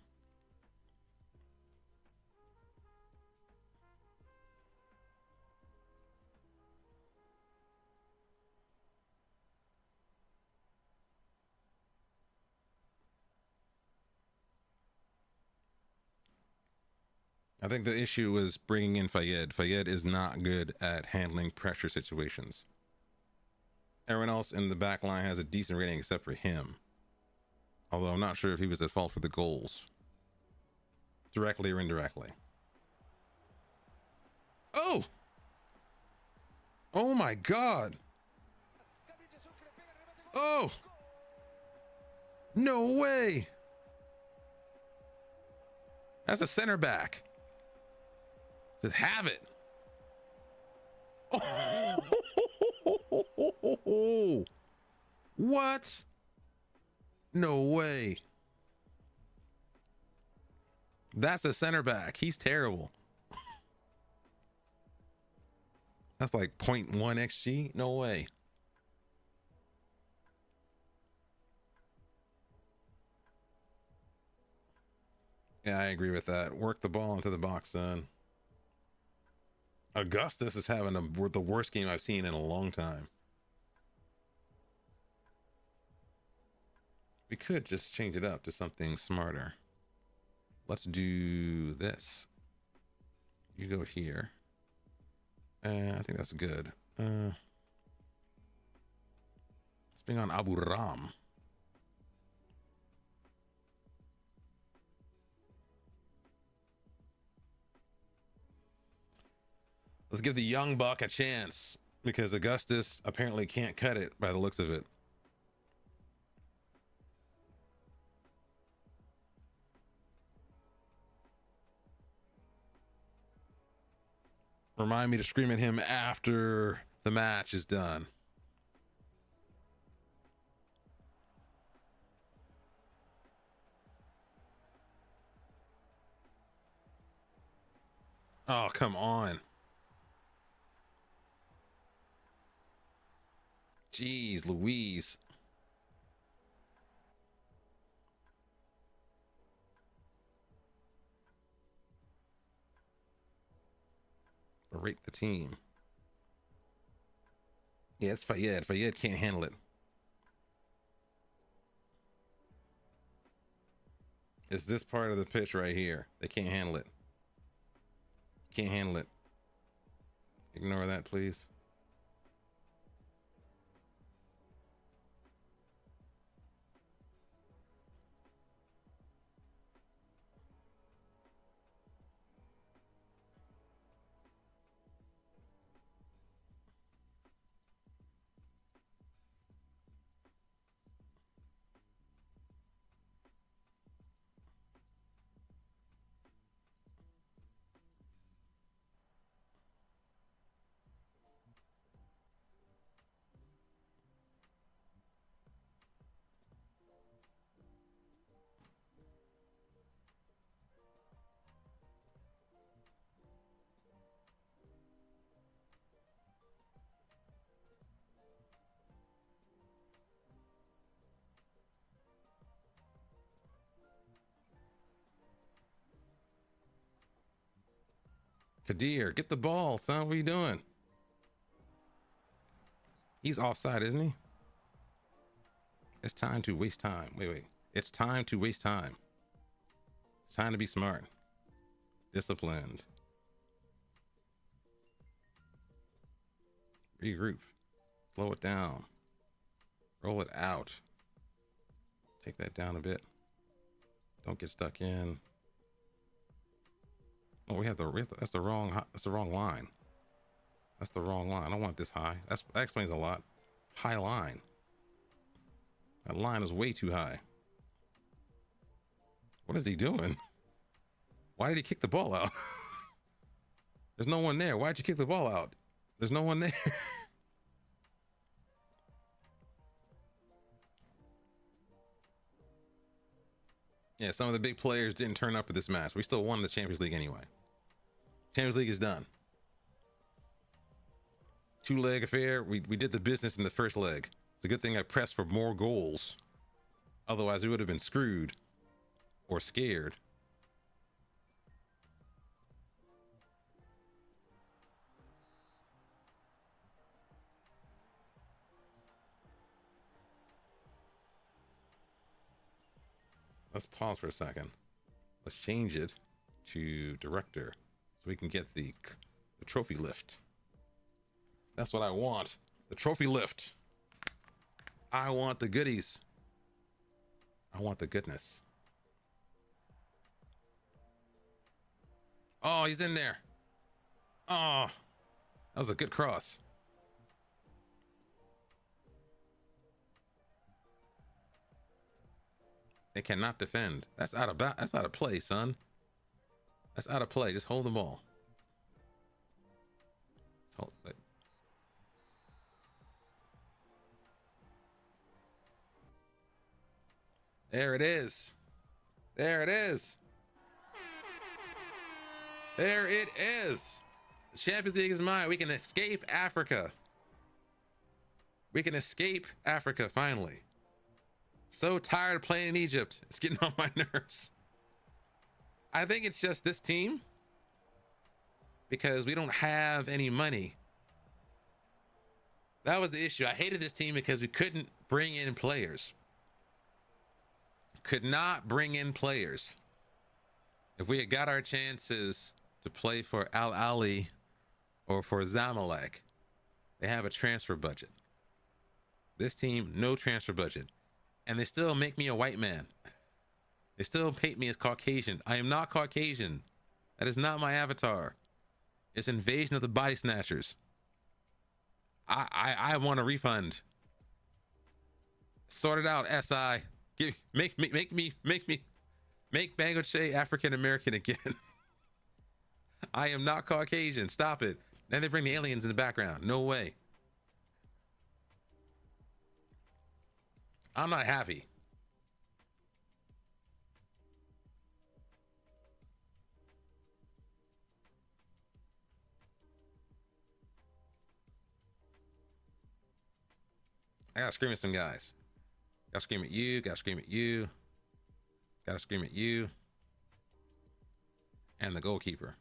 I think the issue was bringing in Fayed. Fayed is not good at handling pressure situations. Everyone else in the back line has a decent rating except for him. Although I'm not sure if he was at fault for the goals. Directly or indirectly. Oh! Oh my God! Oh! No way! That's a center back. Just have it. Oh! What? No way. That's a center back. He's terrible. That's like 0.1 XG. No way. Yeah, I agree with that. Work the ball into the box, son. Augustus is having the worst game I've seen in a long time. We could just change it up to something smarter. Let's do this. You go here. I think that's good. Let's bring on Abu Ram. Let's give the young buck a chance because Augustus apparently can't cut it by the looks of it. Remind me to scream at him after the match is done. Oh, come on. Jeez Louise. Berate the team. Yeah, it's Fayed. Fayed can't handle it. It's this part of the pitch right here. They can't handle it. Can't handle it. Ignore that, please. Kadir, get the ball, son. What are you doing? He's offside, isn't he? It's time to waste time. Wait. It's time to waste time. It's time to be smart. Disciplined. Regroup. Slow it down. Roll it out. Take that down a bit. Don't get stuck in. Oh, that's the wrong line. That's the wrong line. I don't want this high. That explains a lot. High line. That line is way too high. What is he doing? Why did he kick the ball out? There's no one there. Why'd you kick the ball out? There's no one there. Yeah, some of the big players didn't turn up for this match. We still won the Champions League anyway. Champions League is done. 2-leg affair. We did the business in the first leg. It's a good thing I pressed for more goals. Otherwise, we would have been screwed or scared. Let's pause for a second. Let's change it to director so we can get the trophy lift. That's what I want. The trophy lift. I want the goodies. I want the goodness. Oh, he's in there. Oh, that was a good cross. They cannot defend. That's out of play, son. That's out of play. Just hold the ball. Hold it. There it is. There it is. There it is. The Champions League is mine. We can escape Africa. We can escape Africa finally. So tired of playing in Egypt. It's getting on my nerves. I think it's just this team because we don't have any money. That was the issue. I hated this team because we couldn't bring in players. Could not bring in players. If we had got our chances to play for Al Ahly or for Zamalek, they have a transfer budget. This team, no transfer budget. And they still make me a white man. They still paint me as Caucasian. I am not Caucasian. That is not my avatar. It's Invasion of the Body Snatchers. I want a refund. Sort it out, SI. Make Bangoche African American again. I am not Caucasian. Stop it. Then they bring the aliens in the background. No way. I'm not happy. I gotta scream at some guys. Gotta scream at you. Gotta scream at you. Gotta scream at you. And the goalkeeper.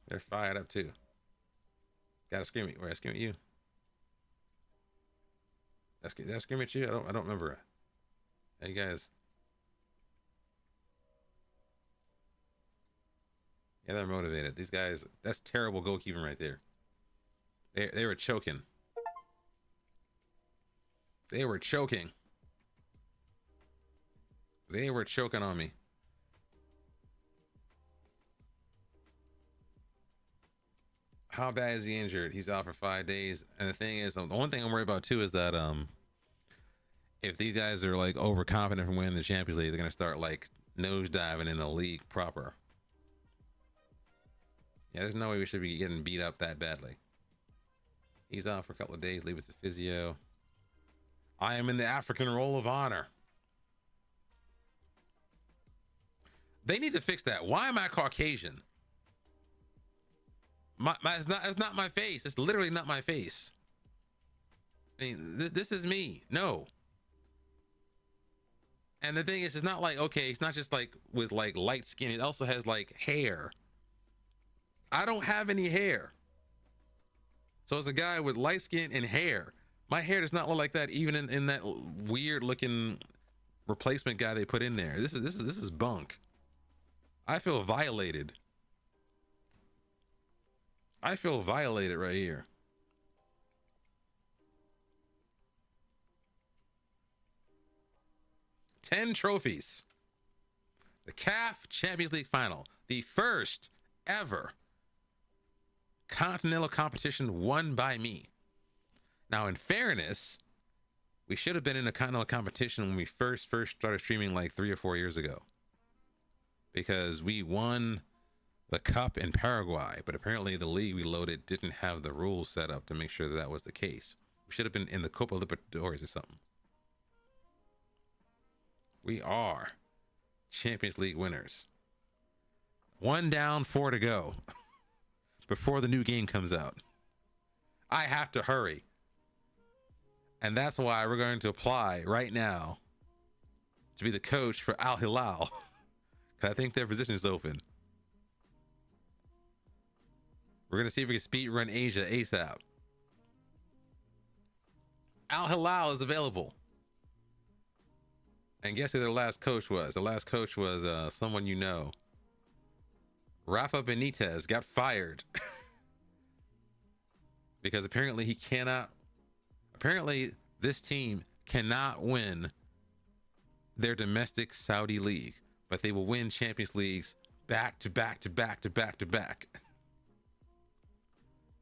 They're fired up too. Gotta scream at you. Where I scream at you. Did I scream at you? I don't remember. Hey guys. Yeah, they're motivated. These guys, that's terrible goalkeeping right there. They were choking. They were choking. They were choking on me. How bad is he injured? He's out for 5 days. And the thing is, the one thing I'm worried about too is that if these guys are like overconfident from winning the Champions League, they're gonna start like nosediving in the league proper. Yeah, there's no way we should be getting beat up that badly. He's out for a couple of days. Leave it to physio. I am in the African Roll of Honor. They need to fix that. Why am I Caucasian? It's not my face. It's literally not my face. I mean, this is me. No. And the thing is, it's not like, okay, it's not just like with like light skin. It also has like hair. I don't have any hair. So it's a guy with light skin and hair. My hair does not look like that, even in that weird looking replacement guy they put in there. This is bunk. I feel violated. I feel violated right here. Ten trophies. The CAF Champions League final. The first ever continental competition won by me. Now, in fairness, we should have been in a continental competition when we first started streaming like 3 or 4 years ago. Because we won the cup in Paraguay, but apparently the league we loaded didn't have the rules set up to make sure that that was the case. We should have been in the Copa Libertadores or something. We are Champions League winners. 1 down, 4 to go before the new game comes out. I have to hurry. And that's why we're going to apply right now to be the coach for Al Hilal. Because I think their position is open. We're going to see if we can speed run Asia ASAP. Al Hilal is available. And guess who their last coach was? The last coach was someone you know. Rafa Benitez got fired. because apparently he cannot. Apparently, this team cannot win their domestic Saudi league, but they will win Champions Leagues back to back to back to back to back.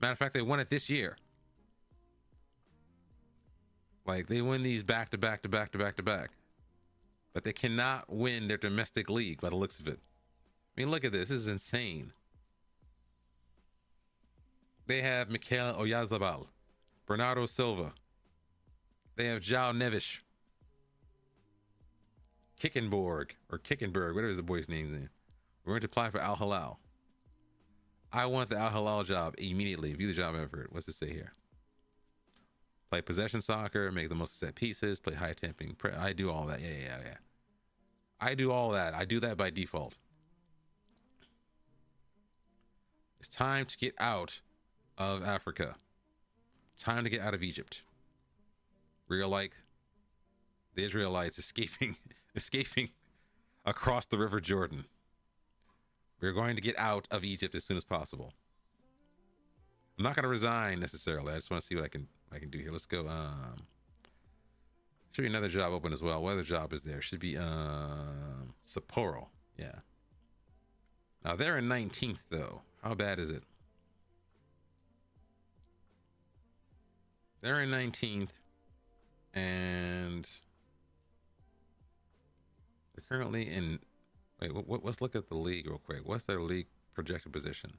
Matter of fact, they won it this year. Like, they win these back to back to back to back to back, but they cannot win their domestic league by the looks of it. I mean, look at this. This is insane. They have Mikel Oyarzabal, Bernardo Silva. They have João Neves, Kickenborg, or Kickenberg, whatever the boy's name is. We're going to apply for Al Hilal. I want the Al Hilal job immediately. View the job effort. What's it say here? Play possession soccer, make the most of set pieces, play high temping. I do all that. Yeah. I do all that. I do that by default. It's time to get out of Africa. Time to get out of Egypt. Real like the Israelites escaping across the River Jordan. We're going to get out of Egypt as soon as possible. I'm not going to resign necessarily. I just want to see what I can do here. Let's go. Should be another job open as well. What other job is there? Should be Sapporo. Yeah. Now they're in 19th though. How bad is it? They're in 19th, and they're currently in. Wait, let's look at the league real quick. What's their league projected position?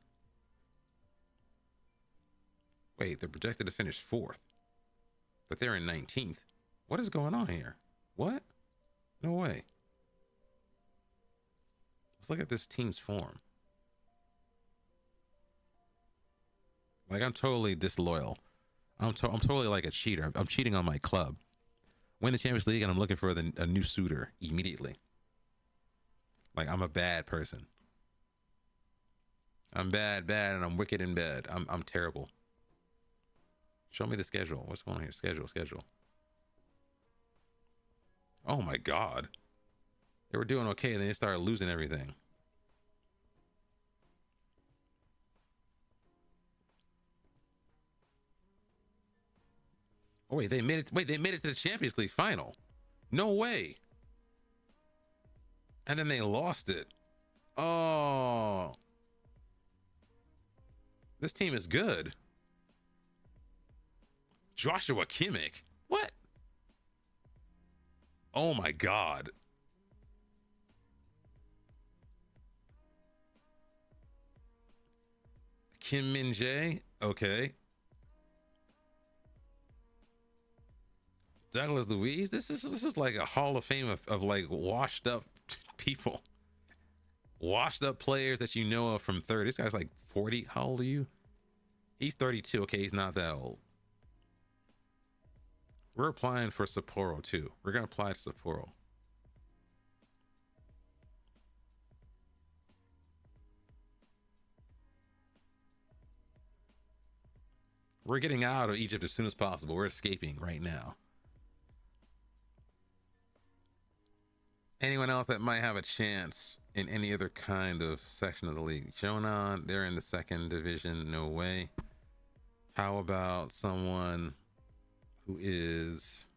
Wait, they're projected to finish 4th, but they're in 19th. What is going on here? What? No way. Let's look at this team's form. Like, I'm totally disloyal. I'm totally like a cheater. I'm cheating on my club. Win the Champions League, and I'm looking for a new suitor immediately. Like, I'm a bad person. I'm bad, and I'm wicked in bed. I'm terrible. Show me the schedule. What's going on here? Schedule. Oh my God. They were doing okay, and then they started losing everything. Oh wait, they made it. Wait, they made it to the Champions League final. No way. And then they lost it. Oh. This team is good. Joshua Kimmich. What? Oh my God. Kim Min Jae. Okay. Douglas Luiz. This is like a Hall of Fame of like washed up people. Washed up players that you know of from 30. This guy's like 40. How old are you? He's 32. Okay, he's not that old. We're applying for Sapporo too. We're gonna apply to Sapporo. We're getting out of Egypt as soon as possible. We're escaping right now. Anyone else that might have a chance in any other kind of section of the league? Shonan, they're in the 2nd division. No way. How about someone who is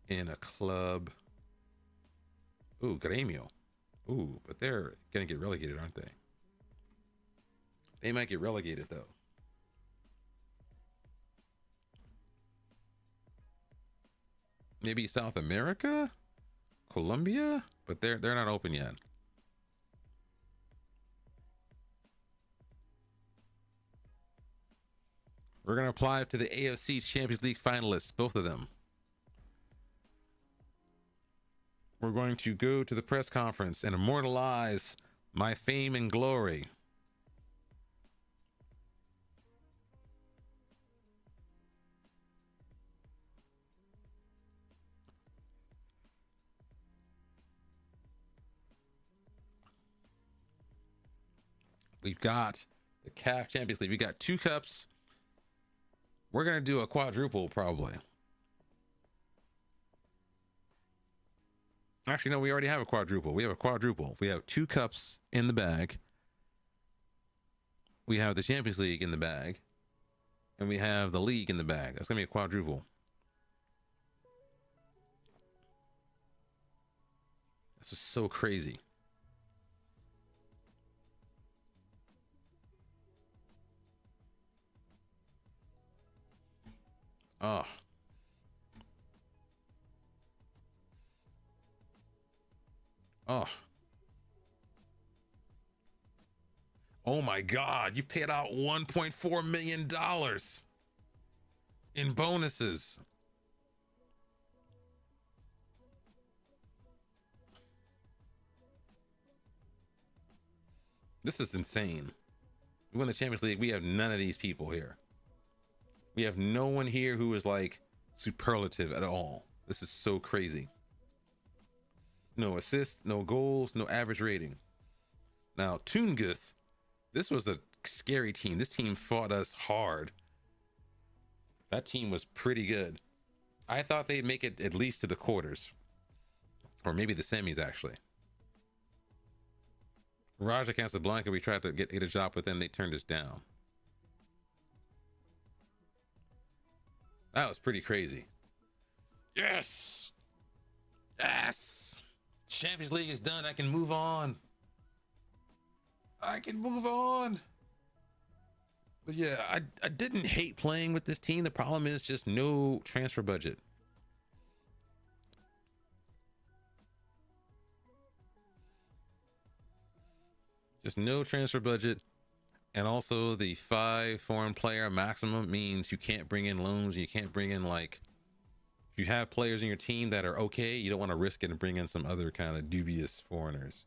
in a club? Ooh, Grêmio. Ooh, but they're gonna get relegated, aren't they? They might get relegated though. Maybe South America, Colombia, but they're not open yet. We're gonna apply to the AFC Champions League finalists, both of them. We're going to go to the press conference and immortalize my fame and glory. We've got the CAF Champions League. We got 2 cups. We're going to do a quadruple probably. Actually, no, we already have a quadruple. We have a quadruple. We have 2 cups in the bag. We have the Champions League in the bag. and we have the league in the bag. That's gonna be a quadruple. This is so crazy. Oh. Oh. Oh my God, you paid out $1.4 million in bonuses. This is insane. We won the Champions League. We have none of these people here. We have no one here who is like superlative at all. This is so crazy. No assists, no goals, no average rating. Now, Toonguth, this was a scary team. This team fought us hard. That team was pretty good. I thought they'd make it at least to the quarters. Or maybe the semis, actually. Raja Casablanca, we tried to get a job with them. They turned us down. That was pretty crazy. Yes! Yes! Champions League is done. I can move on. I can move on. But yeah, I didn't hate playing with this team. The problem is just no transfer budget. Just no transfer budget. And also the 5 foreign player maximum means you can't bring in loans. You can't bring in, like, if you have players in your team that are okay, you don't want to risk it and bring in some other kind of dubious foreigners.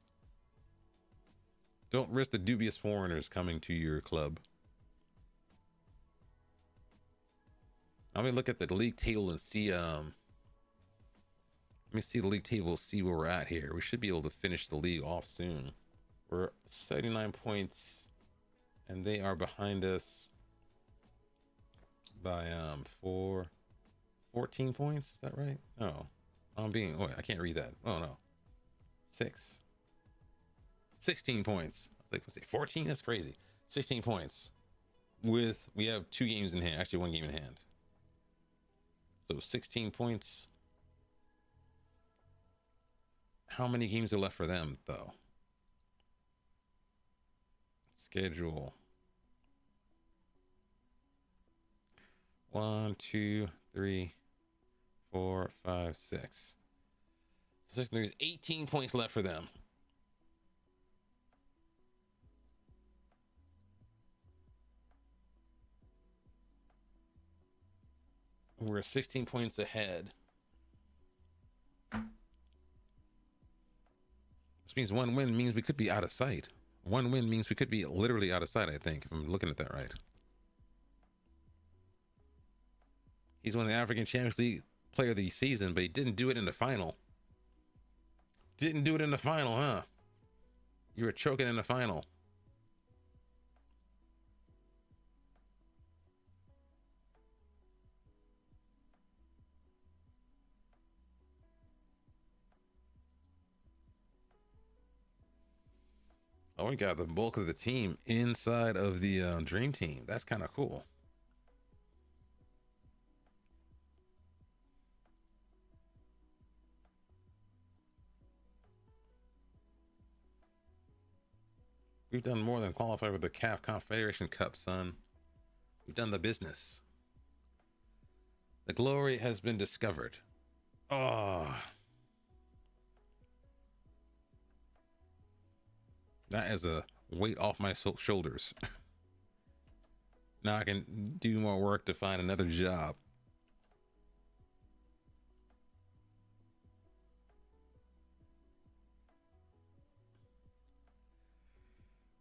Don't risk the dubious foreigners coming to your club. I'm gonna look at the league table and see. Let me see the league table, see where we're at here. We should be able to finish the league off soon. We're 79 points, and they are behind us by 14 points. Is that right? No, I'm being. Oh, I can't read that. Oh no, 16 points. I was like, let's say 14. That's crazy. 16 points. We have 2 games in hand. Actually, 1 game in hand. So 16 points. How many games are left for them, though? Schedule. 1, 2, 3, 4, 5, 6. So there's 18 points left for them. We're 16 points ahead. Which means 1 win means we could be out of sight. 1 win means we could be literally out of sight, I think, if I'm looking at that right. He's won the African Champions League Player of the Season, but he didn't do it in the final. Didn't do it in the final, huh? You were choking in the final. Oh, we got the bulk of the team inside of the Dream Team. That's kind of cool. We've done more than qualify for the CAF Confederation Cup, son. We've done the business. The glory has been discovered. Oh. That is a weight off my shoulders. Now I can do more work to find another job.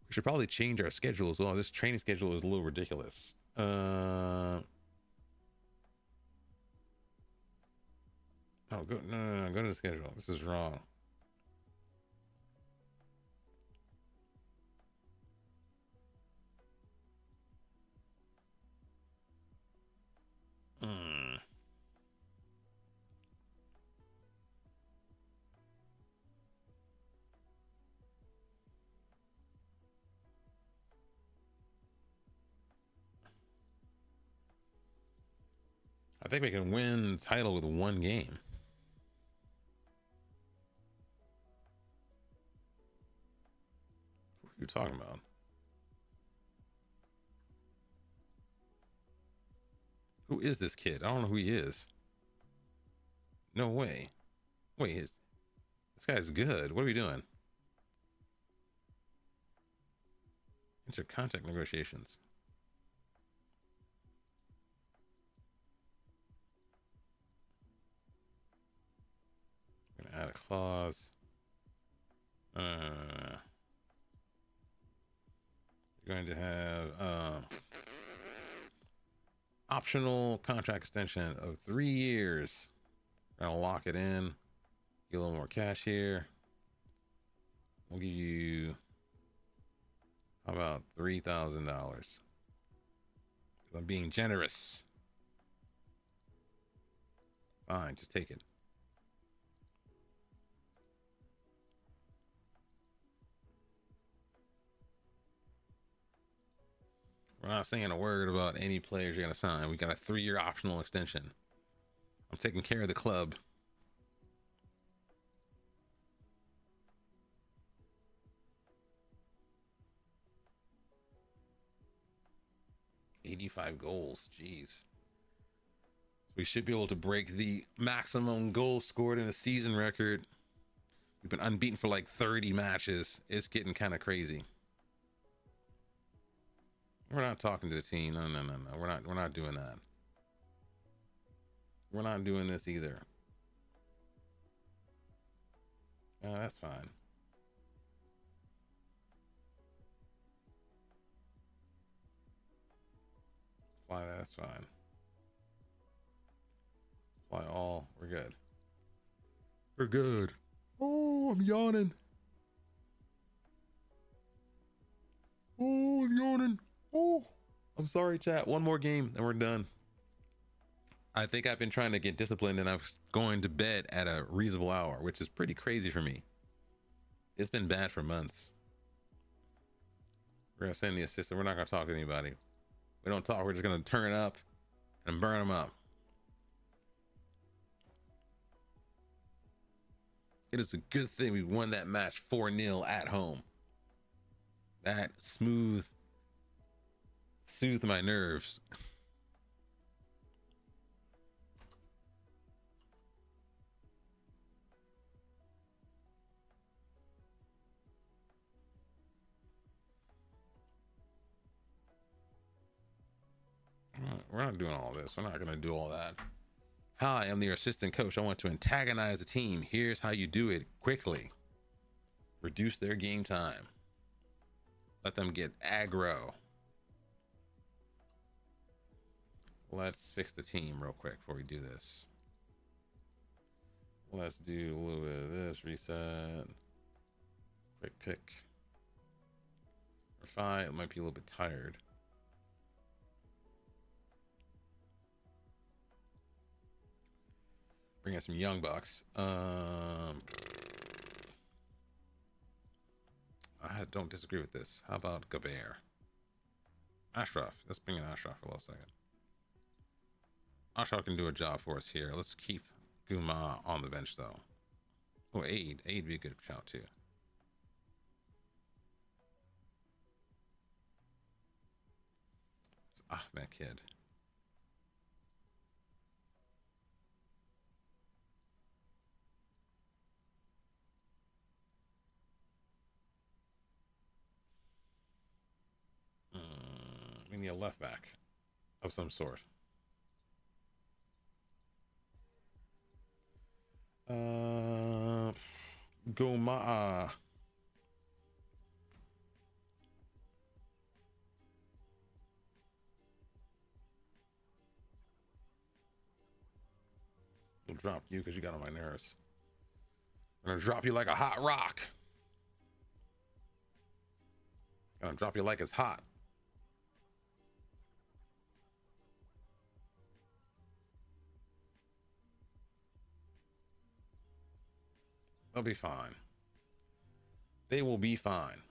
We should probably change our schedule as well. This training schedule is a little ridiculous. Oh, go no, go to the schedule. This is wrong. I think we can win the title with one game. What are you talking about? Who is this kid? I don't know who he is. No way. Wait, this guy's good. What are we doing? Intercontact negotiations. I'm gonna add a clause. You're going to have optional contract extension of 3 years. We're gonna lock it in. Get a little more cash here. We'll give you, how about $3,000? I'm being generous. Fine, just take it. We're not saying a word about any players you're gonna sign. We got a 3-year optional extension. I'm taking care of the club. $85 goals, jeez. We should be able to break the maximum goals scored in a season record. We've been unbeaten for like 30 matches. It's getting kind of crazy. We're not talking to the team. No. We're not doing that. We're not doing this either. That's fine. Apply, that's fine. Apply all. We're good. We're good. Oh, I'm yawning. Oh, I'm yawning. Oh, I'm sorry, chat. One more game and we're done. I think I've been trying to get disciplined and I'm going to bed at a reasonable hour, which is pretty crazy for me. It's been bad for months. We're going to send the assistant. We're not going to talk to anybody. We don't talk. We're just going to turn up and burn them up. It is a good thing we won that match 4-0 at home. That soothed my nerves. We're not doing all this. We're not going to do all that. Hi, I'm your assistant coach. I want to antagonize the team. Here's how you do it quickly. Reduce their game time. Let them get aggro. Let's fix the team real quick before we do this. Let's do a little bit of this. Reset. Quick pick. Refine. It might be a little bit tired. Bring in some young bucks. I don't disagree with this. How about Gobert? Ashraf. Let's bring in Ashraf for a little second. Ashraf can do a job for us here. Let's keep Guma on the bench though. Oh, Aid. Aid would be a good shout too. It's Ahmed kid. We need a left back of some sort. Goma. I'll drop you because you got on my nerves. I'm gonna drop you like a hot rock. I'm gonna drop you like it's hot. They'll be fine. They will be fine.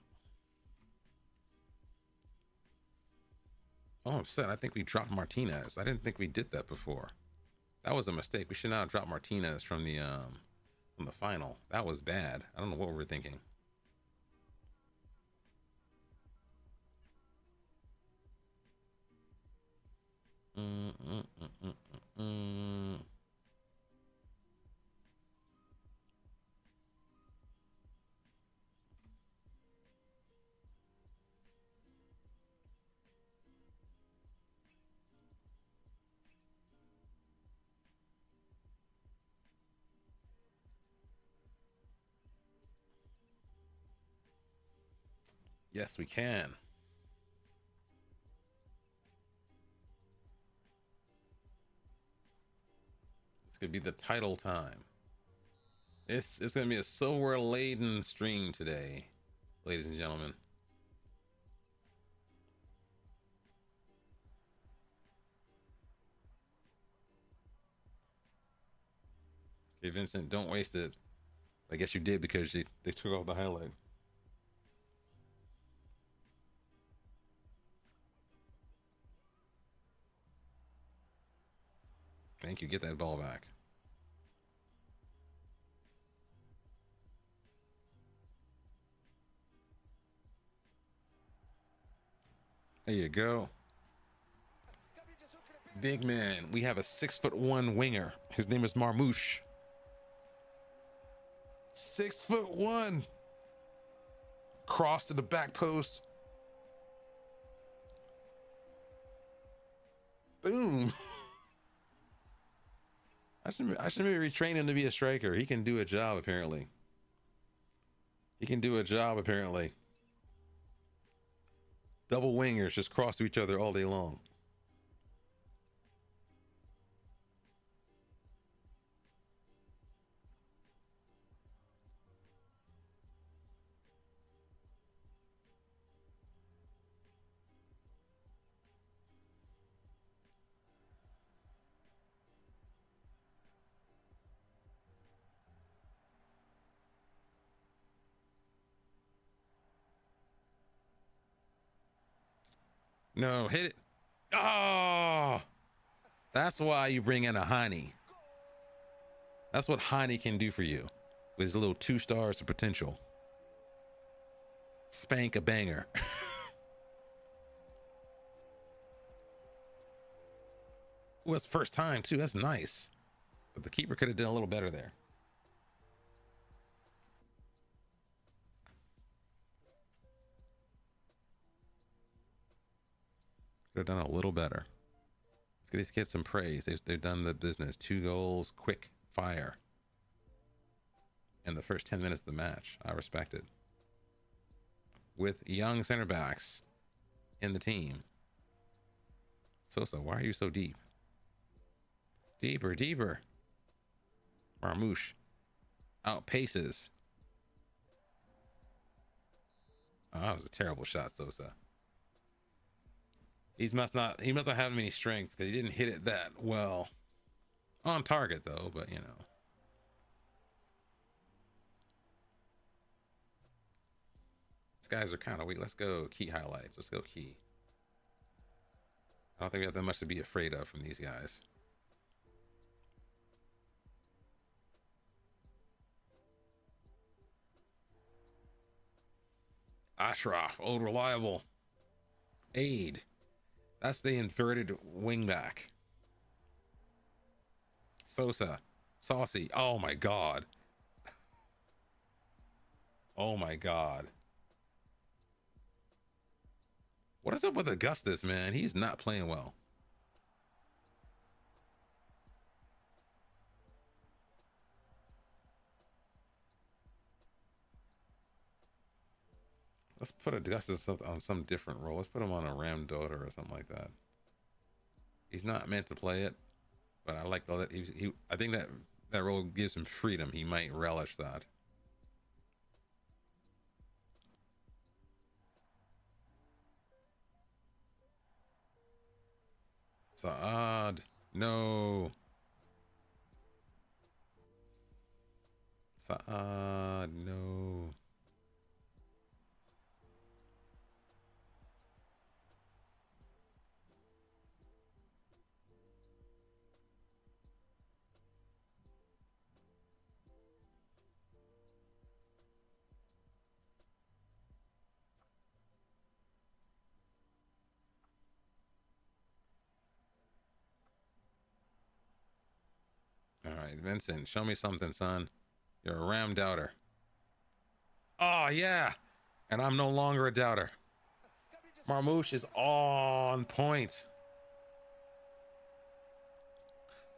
Oh, I'm upset. I think we dropped Martinez. I didn't think we did that before. That was a mistake. We should not have dropped Martinez from the final. That was bad. I don't know what we were thinking. Yes, we can. This could be the title time. It's gonna be a silver laden stream today, ladies and gentlemen. Okay, Vincent, don't waste it. I guess you did because they took off the highlight. Thank you. Get that ball back. There you go. Big man. We have a 6'1" winger. His name is Marmouche. 6'1". Cross to the back post. Boom. I should maybe retrain him to be a striker. He can do a job, apparently. Double wingers just cross to each other all day long. No, hit it. Oh, that's why you bring in a Heine. That's what Heine can do for you with his little 2 stars of potential. Spank a banger. Well, it's first time too. That's nice. But the keeper could have done a little better there. Could have done a little better. Let's get these kids some praise. They've done the business. 2 goals, quick fire. In the first 10 minutes of the match. I respect it. With young center backs in the team. Sosa, why are you so deep? Deeper, deeper. Marmouche outpaces. Oh, that was a terrible shot, Sosa. He must not have any strength because he didn't hit it that well. On target though, but you know. These guys are kind of weak. Let's go key highlights. Let's go key. I don't think we have that much to be afraid of from these guys. Ashraf, old reliable. Aid. That's the inverted wingback. Sosa. Saucy. Oh my god. Oh my god. What is up with Augustus, man? He's not playing well. Let's put Augustus on some different role. Let's put him on a Ram Daughter or something like that. He's not meant to play it, but I like that. I think that role gives him freedom. He might relish that. Saad, no. Saad, no. right, Vincent, show me something, son. You're a Ram doubter. Oh, yeah. And I'm no longer a doubter. Marmouche is on point.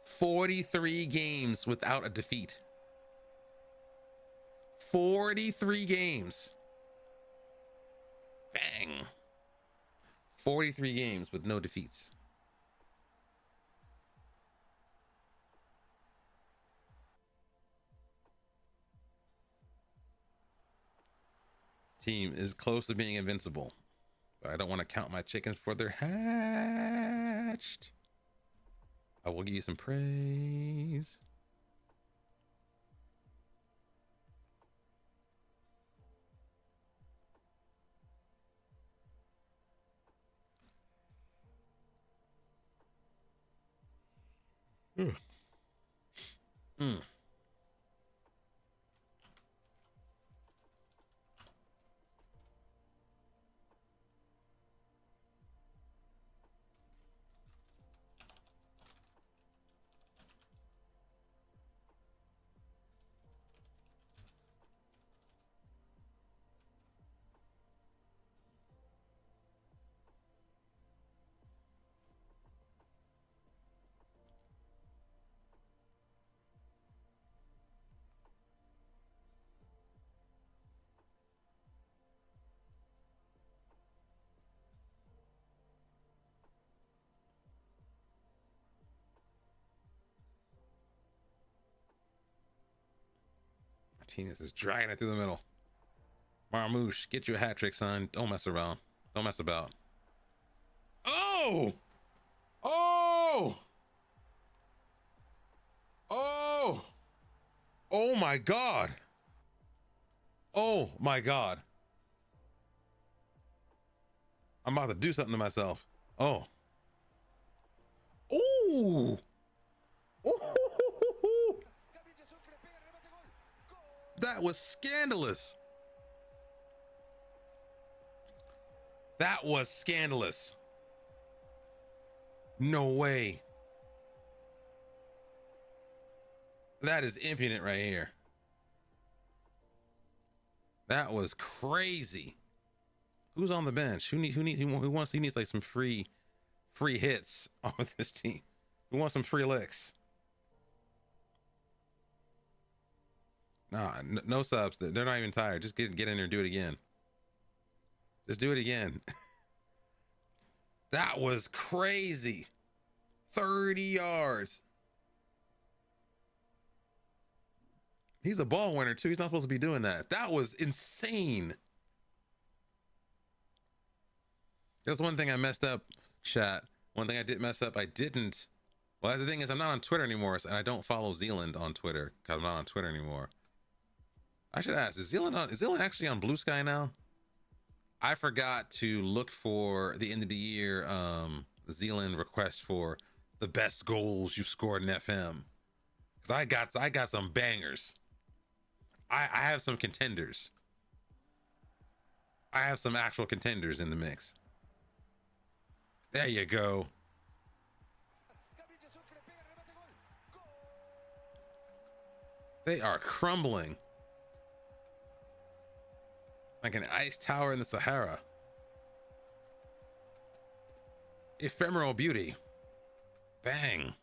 43 games without a defeat. 43 games. Bang. 43 games with no defeats. Team is close to being invincible, but I don't want to count my chickens before they're hatched. I will give you some praise. Mm. Martinez is dragging it through the middle. Marmouche, get you a hat trick, son. Don't mess around. Don't mess about. Oh! Oh! Oh! Oh my God. Oh my God. I'm about to do something to myself. Oh. Ooh. Ooh. That was scandalous. That was scandalous. No way. That is impudent right here. That was crazy. Who's on the bench? Who wants? He needs like some free hits off of this team. Who wants some free licks? Nah, no subs. They're not even tired. Just get in there and do it again. Just do it again. That was crazy. 30 yards. He's a ball winner too. He's not supposed to be doing that. That was insane. That's one thing I messed up, chat. One thing I did mess up, I didn't. Well, the thing is, I'm not on Twitter anymore, and I don't follow Zealand on Twitter because I'm not on Twitter anymore. I should ask, is Zealand actually on Blue Sky now? I forgot to look for the end of the year Zealand request for the best goals you've scored in FM. Because I got some bangers. I have some contenders. I have some actual contenders in the mix. There you go. They are crumbling like an ice tower in the Sahara. Ephemeral beauty. Bang.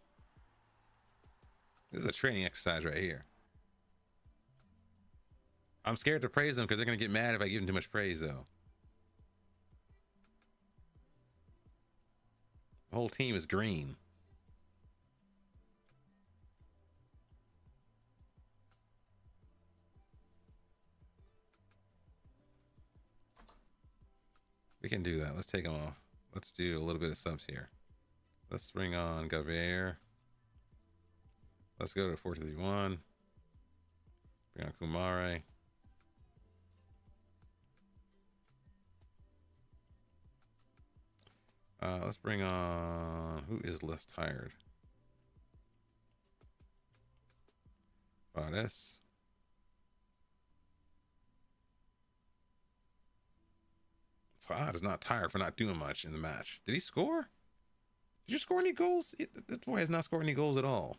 This is a training exercise right here. I'm scared to praise them because they're going to get mad if I give them too much praise, though. The whole team is green. We can do that. Let's take them off. Let's do a little bit of subs here. Let's bring on Gavier. Let's go to 4-3-1. Bring on Kumare. Let's bring on, who is less tired? Vades. Saad is not tired for not doing much in the match. Did he score? Did you score any goals? This boy has not scored any goals at all.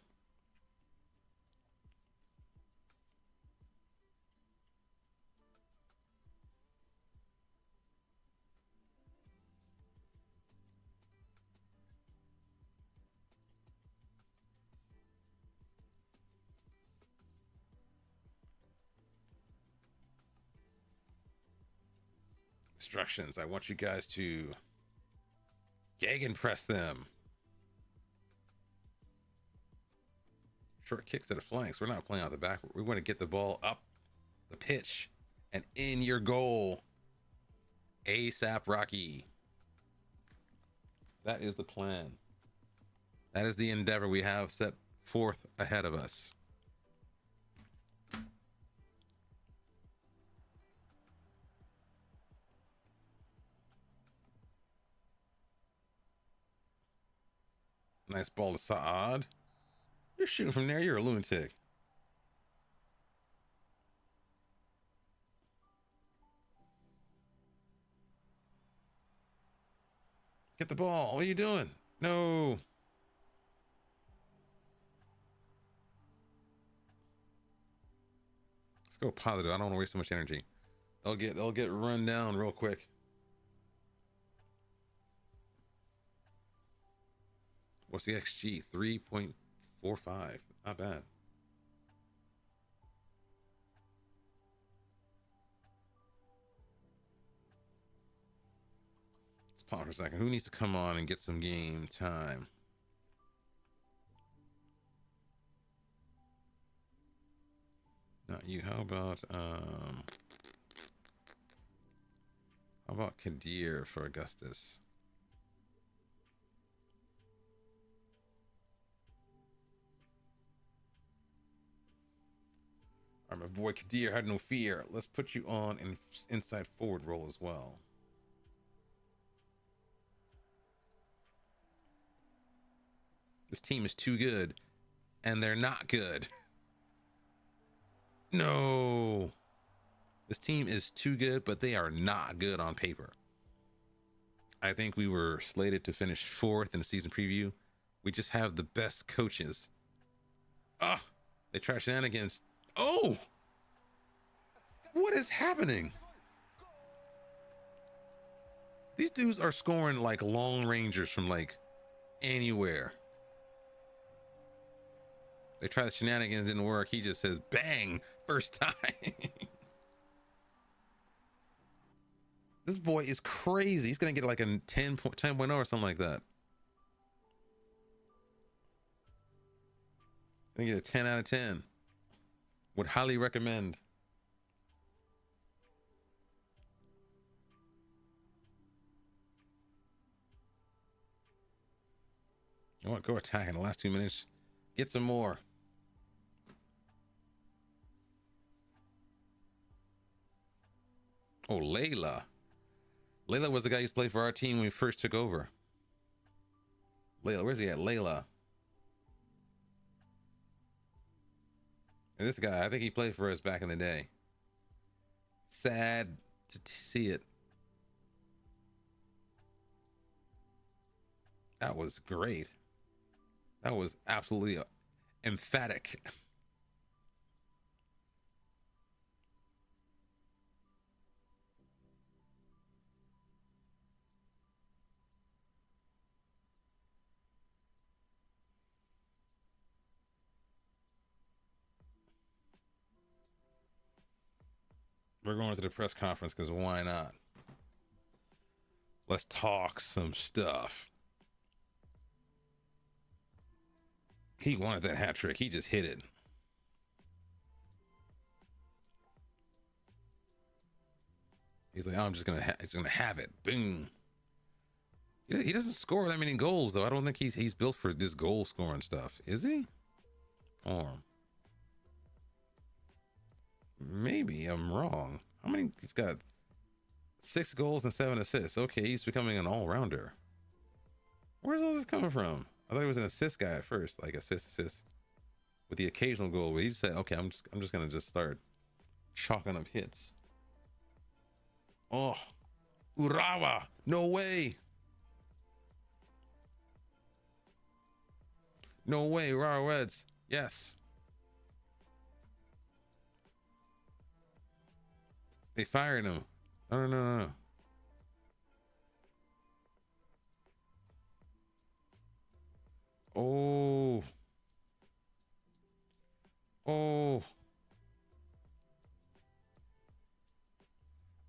instructions. I want you guys to gegenpress them. Short kicks to the flanks. We're not playing out the back. We want to get the ball up the pitch and in your goal. ASAP Rocky. That is the plan. That is the endeavor we have set forth ahead of us. Nice ball to Saad. You're shooting from there. You're a lunatic. Get the ball. What are you doing? No. Let's go positive. I don't want to waste so much energy. They'll get run down real quick. What's the XG? 3.45. Not bad. Let's pause for a second. Who needs to come on and get some game time? Not you. How about Kadir for Augustus? All right, my boy Kadir had no fear. Let's put you on an inside forward role as well. This team is too good, and they're not good. No. This team is too good, but they are not good on paper. I think we were slated to finish 4th in the season preview. We just have the best coaches. Ah, they try shenanigans. Oh! What is happening? These dudes are scoring like long rangers from like anywhere. They try the shenanigans, didn't work. He just says, bang, first time. This boy is crazy. He's going to get like a 10.0 or something like that. Going to get a 10 out of 10. Would highly recommend. You want to go attack in the last 2 minutes? Get some more. Oh, Layla. Layla was the guy who used to play for our team when we first took over. Layla, where's he at? Layla. And this guy, I think he played for us back in the day. Sad to see it. That was great. That was absolutely emphatic. We're going to the press conference because why not? Let's talk some stuff. He wanted that hat trick. He just hit it. He's like, oh, I'm just gonna have it. Boom. He doesn't score that many goals though. I don't think he's built for this goal scoring stuff. Is he? Or maybe I'm wrong. How many? He's got 6 goals and 7 assists. Okay, he's becoming an all-rounder. Where's all this coming from? I thought he was an assist guy at first, like assist with the occasional goal. But he said, okay, I'm just gonna just start chalking up hits. Oh, Urawa, no way. No way, Urawa Reds. Yes. They fired him. No. Oh. Oh.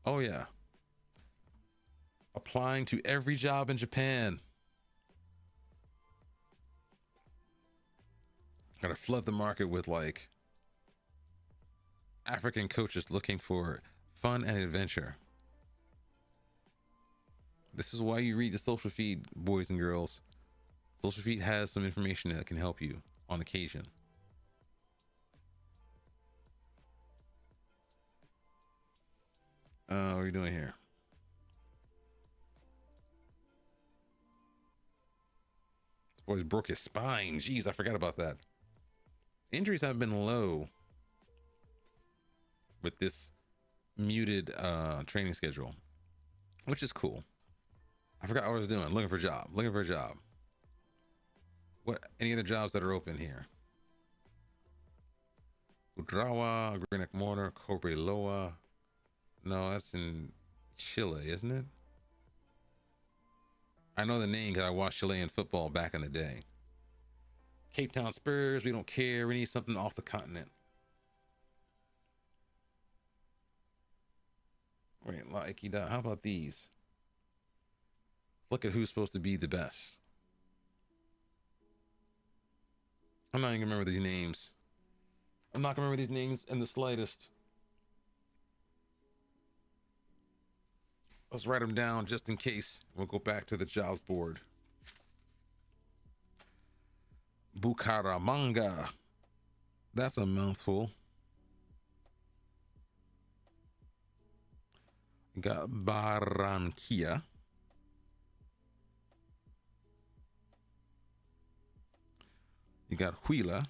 Oh yeah. applying to every job in Japan. Gotta flood the market with like African coaches looking for fun and adventure. This is why you read the social feed, boys and girls. Social feed has some information that can help you on occasion. What are we doing here? This boy's broke his spine. Jeez, I forgot about that. Injuries have been low with this muted training schedule, which is cool. I forgot what I was doing. Looking for a job. Looking for a job. What? Any other jobs that are open here? Udrawa, Greenock Mortar, Cobreloa. No, that's in Chile, isn't it? I know the name because I watched Chilean football back in the day. Cape Town Spurs, we don't care. We need something off the continent. Wait, like, how about these? Look at who's supposed to be the best. I'm not even gonna remember these names. I'm not gonna remember these names in the slightest. Let's write them down just in case. We'll go back to the jobs board. Bucaramanga. That's a mouthful. You got Barranquilla. You got Huila.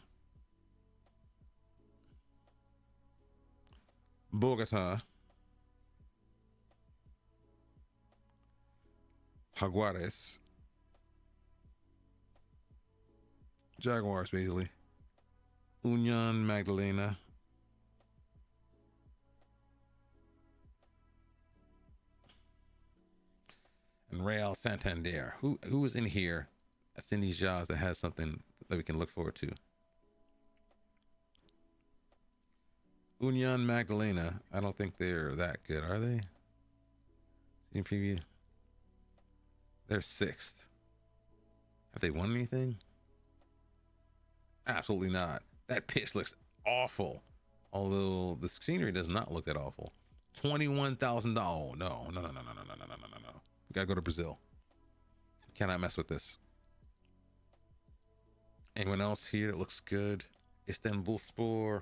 Bogota. Jaguares. Jaguars, basically. Union Magdalena. And Real Santander. Who is in here that's in these jobs that has something that we can look forward to? Union Magdalena. I don't think they're that good, are they? Team preview. They're 6th. Have they won anything? Absolutely not. That pitch looks awful. Although the scenery does not look that awful. $21,000. No. We gotta go to Brazil. Cannot mess with this. Anyone else here that looks good? Istanbulspor.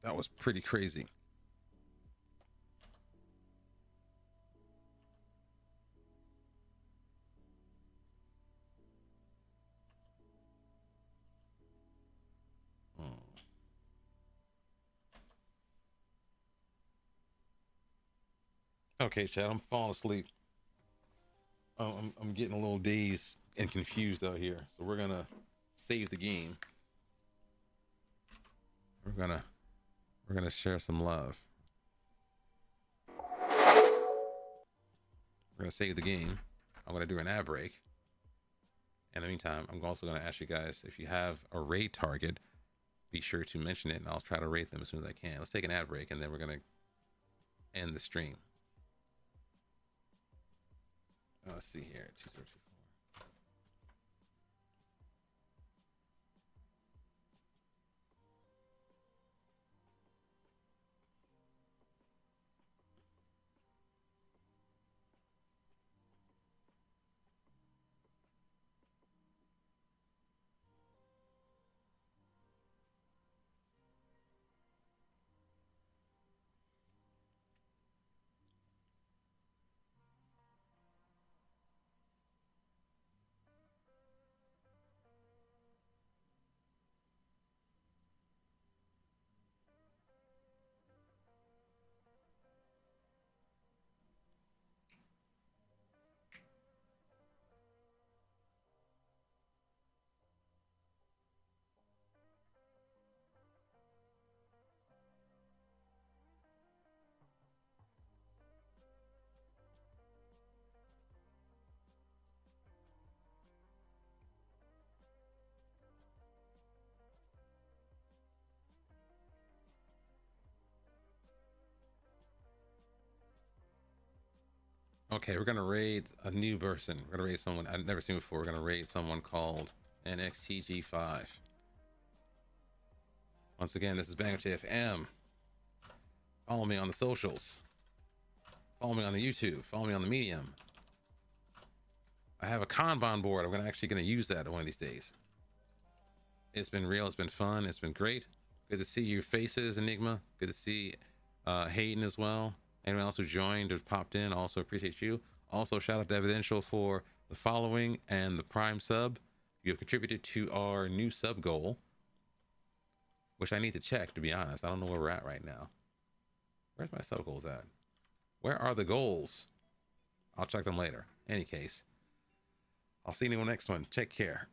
That was pretty crazy. Okay, Chad, I'm falling asleep. I'm getting a little dazed and confused out here. So we're gonna save the game. We're gonna share some love. We're gonna save the game. I'm gonna do an ad break. In the meantime, I'm also gonna ask you guys if you have a raid target, be sure to mention it, and I'll try to rate them as soon as I can. Let's take an ad break, and then we're gonna end the stream. Let's see here. 2024. Okay, we're gonna raid a new person. We're gonna raid someone I've never seen before. We're gonna raid someone called NXTG5. Once again, this is Bangoche FM. Follow me on the socials. Follow me on the YouTube. Follow me on the Medium. I have a Kanban board. I'm actually gonna use that one of these days. It's been real. It's been fun. It's been great. Good to see your faces, Enigma. Good to see Hayden as well. Anyone else who joined or popped in, also appreciate you. Also, shout out to Evidential for the following and the Prime sub. You have contributed to our new sub goal, which I need to check, to be honest. I don't know where we're at right now. Where's my sub goals at? Where are the goals? I'll check them later. Any case, I'll see you in the next one. Take care.